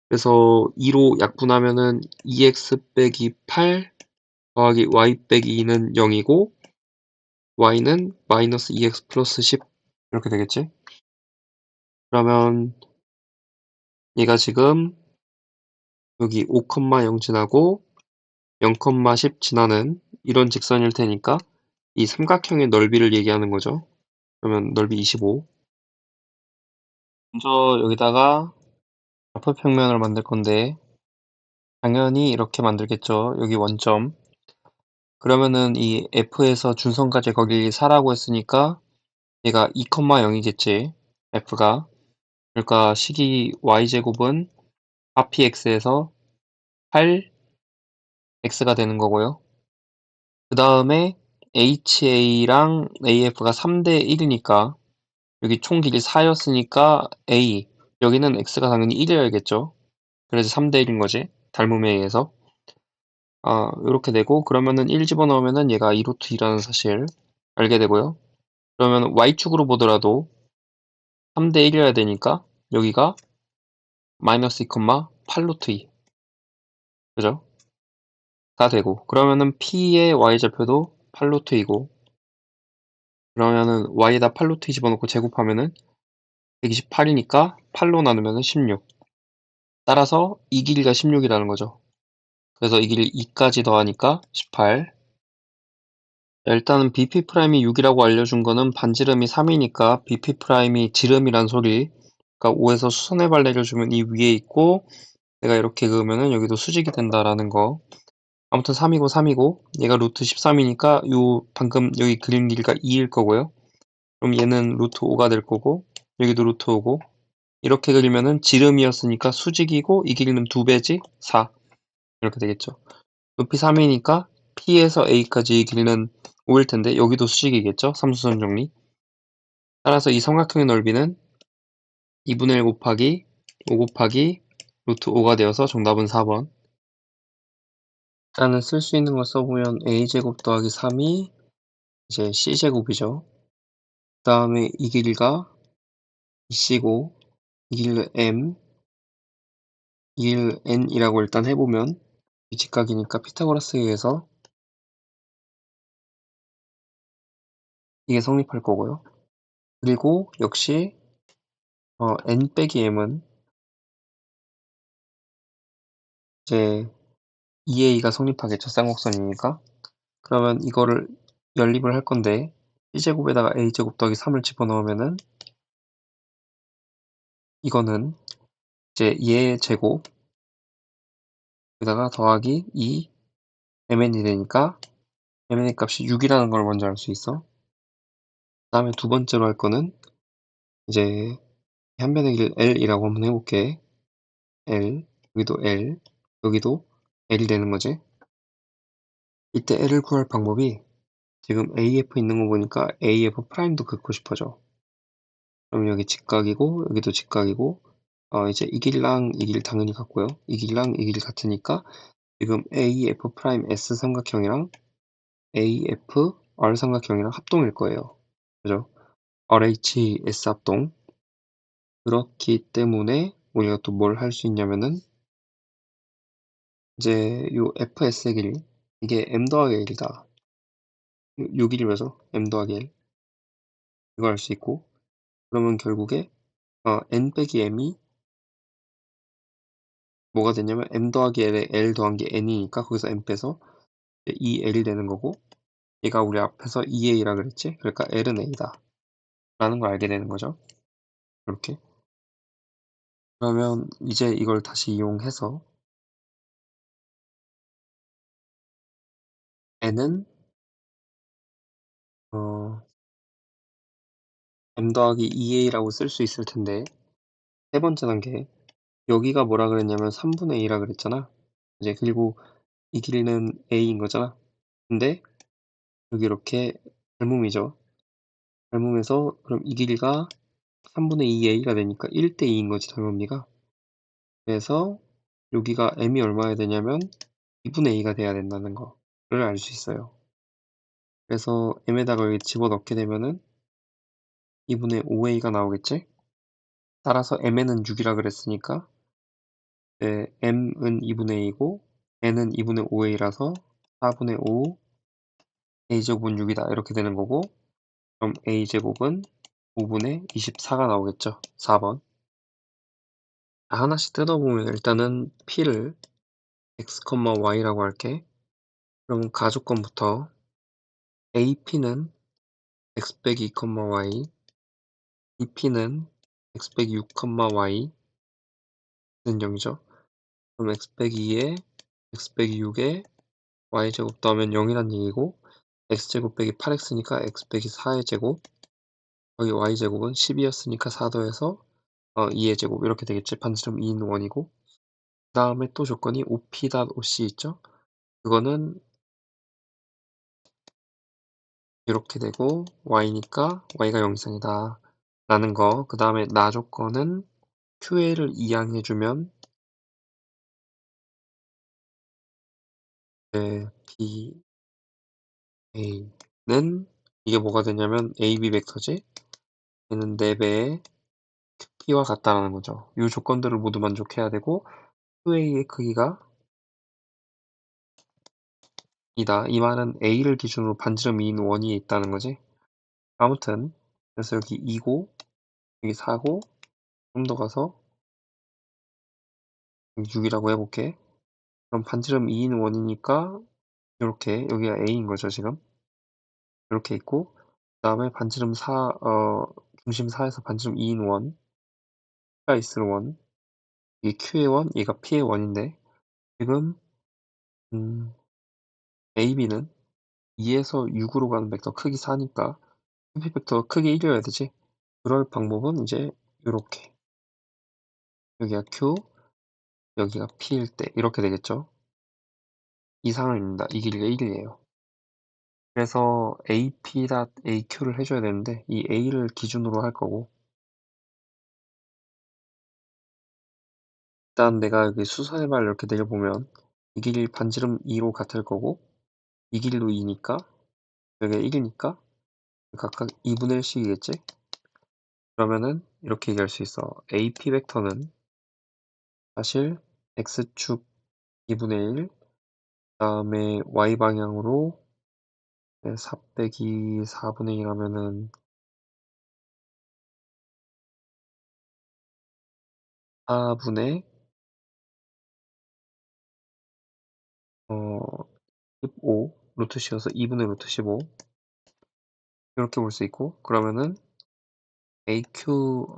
그래서 2로 약분하면은 2x 빼기 8 더하기 y 빼기 2는 0이고, y는 마이너스 2x 플러스 10 이렇게 되겠지? 그러면 얘가 지금 여기 5,0 지나고 0,10 지나는 이런 직선일 테니까 이 삼각형의 넓이를 얘기하는 거죠. 그러면 넓이 25. 먼저 여기다가 좌표평면을 만들 건데 당연히 이렇게 만들겠죠. 여기 원점. 그러면은 이 F에서 준선까지 거기 4라고 했으니까 얘가 2,0이겠지. F가. 그러니까 식이 y제곱은 4px에서 8x가 되는 거고요. 그 다음에 ha랑 af가 3대 1이니까 여기 총 길이 4였으니까 a, 여기는 x가 당연히 1이어야겠죠. 그래서 3대 1인 거지. 닮음에 의해서. 이렇게 되고, 그러면은 1 집어넣으면은 얘가 2루트 2라는 사실 알게 되고요. 그러면 y축으로 보더라도 3대 1이어야 되니까 여기가 마이너스 2, 8 루트 2. 그죠? 가 되고. 그러면은 P의 Y좌표도 8 루트 2고. 그러면은 Y에다 8 루트 2 집어넣고 제곱하면은 128이니까 8로 나누면은 16. 따라서 이 길이가 16이라는 거죠. 그래서 이 길이 2까지 더하니까 18. 일단은 BP'이 6이라고 알려준 거는 반지름이 3이니까 BP'이 지름이란 소리. 그러니까 5에서 수선의 발레를 주면 이 위에 있고 내가 이렇게 그으면은 여기도 수직이 된다라는 거. 아무튼 3이고 3이고 얘가 루트 13이니까 요 방금 여기 그린 길이가 2일 거고요. 그럼 얘는 루트 5가 될 거고 여기도 루트 5고 이렇게 그리면은 지름이었으니까 수직이고 이 길이는 2배지 4 이렇게 되겠죠. 높이 3이니까 P에서 A까지 이 길이는 5일 텐데 여기도 수직이겠죠. 삼수선 정리. 따라서 이 삼각형의 넓이는 2분의 1 곱하기 5 곱하기 루트 5가 되어서 정답은 4번. 일단은 쓸 수 있는 거 써보면 a제곱 더하기 3이 이제 c제곱이죠. 그 다음에 이 길이가 2c고 이 길이를 m, 이 길이를 n이라고 일단 해보면 이 직각이니까 피타고라스에 의해서 이게 성립할 거고요. 그리고 역시 n 빼기 m은 이제 2a가 성립하겠죠. 쌍곡선이니까. 그러면 이거를 연립을 할 건데 c제곱에다가 a제곱 더하기 3을 집어넣으면은 이거는 이제 얘 제곱 여기다가 더하기 2 mn이 되니까 mn의 값이 6이라는 걸 먼저 알 수 있어. 그 다음에 두 번째로 할 거는 이제 한 변의 길 L이라고 한번 해볼게. L, 여기도 L, 여기도 L이 되는 거지. 이때 L을 구할 방법이 지금 AF 있는 거 보니까 AF 프라임도 긋고 싶어져. 그럼 여기 직각이고 여기도 직각이고 이제 이 길이랑 이 길 당연히 같고요. 이 길이랑 이 길이 같으니까 지금 AF 프라임 S 삼각형이랑 AF R 삼각형이랑 합동일 거예요. 그죠? RHS 합동. 그렇기 때문에 우리가 또 뭘 할 수 있냐면은 이제 요 FS의 길이 이게 M 더하기 L이다. 요 길이 뭐죠? M 더하기 L. 이거 알 수 있고 그러면 결국에 N 빼기 M이 뭐가 되냐면 M 더하기 L에 L 더한 게 N이니까 거기서 M 빼서 2L이 되는 거고 얘가 우리 앞에서 2A라 그랬지? 그러니까 L은 A다. 라는 걸 알게 되는 거죠. 이렇게. 그러면 이제 이걸 다시 이용해서 N은 M 더하기 2A라고 쓸 수 있을 텐데 세 번째 단계 여기가 뭐라 그랬냐면 3분의 2라 그랬잖아. 이제 그리고 이 길이는 A인 거잖아. 근데 여기 이렇게 닮음이죠. 닮음에서 그럼 이 길이가 3분의 2A가 되니까 1대 2인 거지 닮음비가. 그래서 여기가 M이 얼마야 되냐면 2분의 2가 돼야 된다는 거를 알 수 있어요. 그래서 M에다가 여기 집어넣게 되면은 2분의 5A가 나오겠지? 따라서 M에는 6이라 그랬으니까 M은 2분의 2고 N은 2분의 5A라서 4분의 5 A제곱은 6이다 이렇게 되는 거고 그럼 A제곱은 5분의 24가 나오겠죠. 4번. 하나씩 뜯어보면 일단은 P를 x, y라고 할게. 그러면 가족권부터 AP는 x 빼기 2, y, BP는 x 빼기 6, y 는 0이죠. 그럼 x 빼기 2에 x 빼기 6에 y제곱 더하면 0이란 얘기고 x제곱 빼기 8x니까 x 빼기 4의 제곱 여기 y제곱은 10이었으니까 4 더해서 2의 제곱 이렇게 되겠지. 반지름 2인 원이고 그 다음에 또 조건이 OP.OC 있죠. 그거는 이렇게 되고 y니까 y가 0 이상이다 라는 거. 그 다음에 나 조건은 QA를 이항해주면 BA는 이게 뭐가 되냐면 AB 벡터지. 얘는 4배의 P와 같다라는 거죠. 이 조건들을 모두 만족해야 되고 QA의 크기가 이다. 이 말은 A를 기준으로 반지름 2인 원이 있다는 거지. 아무튼 그래서 여기 2고 여기 4고 좀 더 가서 여기 6이라고 해볼게. 그럼 반지름 2인 원이니까 이렇게 여기가 A인 거죠 지금. 이렇게 있고 그 다음에 반지름 4, 중심 4에서 반지름 2인 원가 있을 원, 이게 Q의 원, 얘가 P의 원인데 지금 AB는 2에서 6으로 가는 벡터 크기 4니까 QP 벡터 크기 1이어야 되지. 그럴 방법은 이제 요렇게 여기가 Q, 여기가 P일 때 이렇게 되겠죠. 이 상황입니다. 이 길이가 1이에요. 그래서 AP.AQ를 해줘야 되는데 이 A를 기준으로 할 거고 일단 내가 여기 수선의 발 이렇게 내려보면 이 길이 반지름 2로 같을 거고 이 길이도 2니까 여기가 1이니까 각각 2분의 1씩이겠지? 그러면은 이렇게 얘기할 수 있어. AP 벡터는 사실 X축 2분의 1 그다음에 Y 방향으로 4 빼기 4분의 1 하면은 4분의 15 루트 씌워서 2분의 루트 15 이렇게 볼 수 있고 그러면은 AQ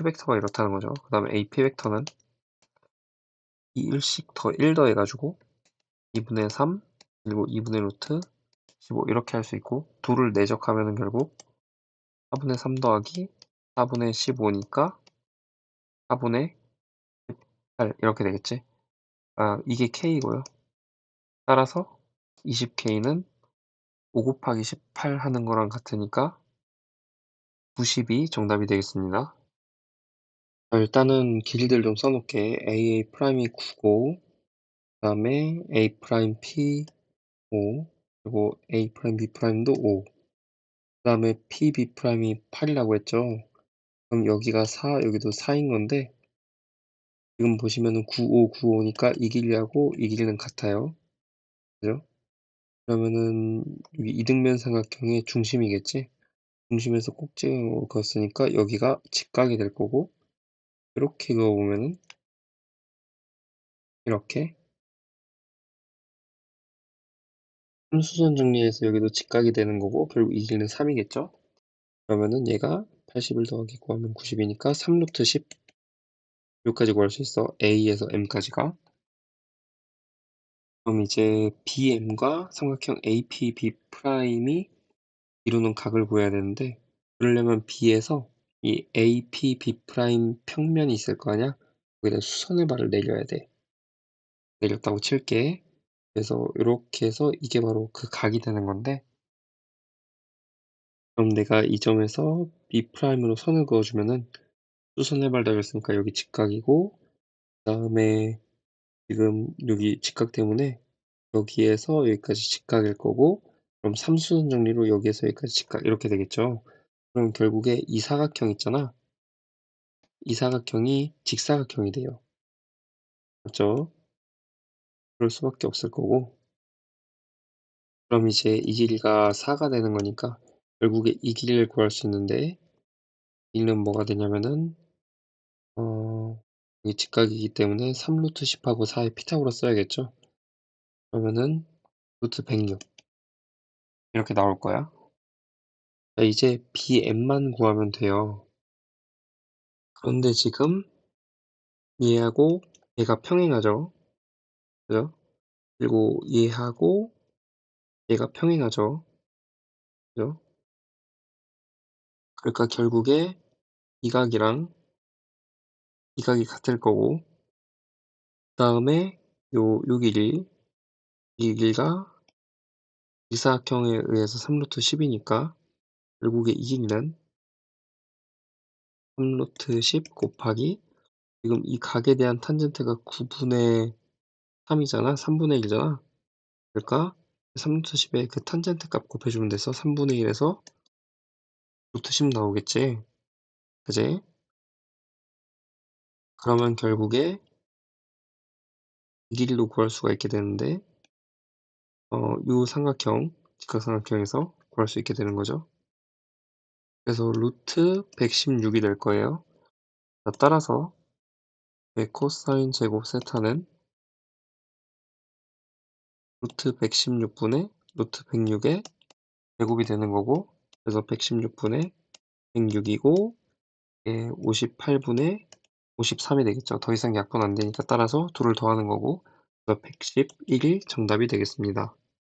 벡터가 이렇다는 거죠. 그 다음에 AP 벡터는 이 1씩 더 1 더해가지고 2분의 3 그리고 2분의 루트 15 이렇게 할 수 있고 2를 내적하면은 결국 4분의 3 더하기 4분의 15니까 4분의 8 이렇게 되겠지. 이게 K이고요. 따라서 20K는 5 곱하기 18 하는 거랑 같으니까 90이 정답이 되겠습니다. 일단은 길이들 좀 써놓을게. AA 프라임이 9고 그 다음에 A 프라임 P 5 그리고 A 프라임 B 프라임도 5 그 다음에 P B 프라임이 8이라고 했죠. 그럼 여기가 4 여기도 4인 건데 지금 보시면은 95, 95니까 이 길이하고 이 길이는 같아요. 그죠? 그러면은 여기 이등변 삼각형의 중심이겠지? 중심에서 꼭지로 그었으니까 여기가 직각이 될 거고 이렇게 그어보면은 이렇게 함수선 정리해서 여기도 직각이 되는 거고 결국 이 길이는 3이겠죠? 그러면은 얘가 81 더하기 9하면 90이니까 3루트 10 여기까지 구할 수 있어. A에서 M까지가. 그럼 이제 BM과 삼각형 APB 프라임이 이루는 각을 구해야 되는데 그러려면 B에서 이 APB 프라임 평면이 있을 거 아니야? 거기다 수선의 발을 내려야 돼. 내렸다고 칠게. 그래서 이렇게 해서 이게 바로 그 각이 되는 건데 그럼 내가 이 점에서 B 프라임으로 선을 그어주면은 수선의 발 달렸으니까 여기 직각이고 그 다음에 지금 여기 직각 때문에 여기에서 여기까지 직각일 거고 그럼 삼수선 정리로 여기에서 여기까지 직각 이렇게 되겠죠. 그럼 결국에 이 사각형 있잖아. 이 사각형이 직사각형이 돼요. 맞죠? 그럴 수밖에 없을 거고 그럼 이제 이 길이가 4가 되는 거니까 결국에 이 길이를 구할 수 있는데 이는 뭐가 되냐면은 이게 직각이기 때문에 3루트 10하고 4의 피타고라 써야겠죠? 그러면은 루트 106 이렇게 나올 거야. 자, 이제 BM만 구하면 돼요. 그런데 지금 얘하고 얘가 평행하죠? 그죠? 그리고 얘하고 얘가 평행하죠? 그죠? 그러니까 결국에 이 각이랑 이 각이 같을 거고 그 다음에 요 길이 이 길이가 이사각형에 의해서 3루트 10이니까 결국에 이 길이는 3루트 10 곱하기 지금 이 각에 대한 탄젠트가 9분의 3이잖아. 3분의 1이잖아. 그러니까 3루트 10에 그 탄젠트 값 곱해주면 돼서 3분의 1에서 루트 10 나오겠지. 그지? 그러면 결국에 이 길이도 구할 수가 있게 되는데 요 삼각형, 직각삼각형에서 구할 수 있게 되는 거죠. 그래서 루트 116이 될 거예요. 자, 따라서 코사인 제곱 세타는 루트 116분의 루트 106의 제곱이 되는 거고, 그래서 116분의 106이고 58분의 53이 되겠죠. 더 이상 약분 안 되니까 따라서 둘을 더하는 거고, 그래서 111이 정답이 되겠습니다.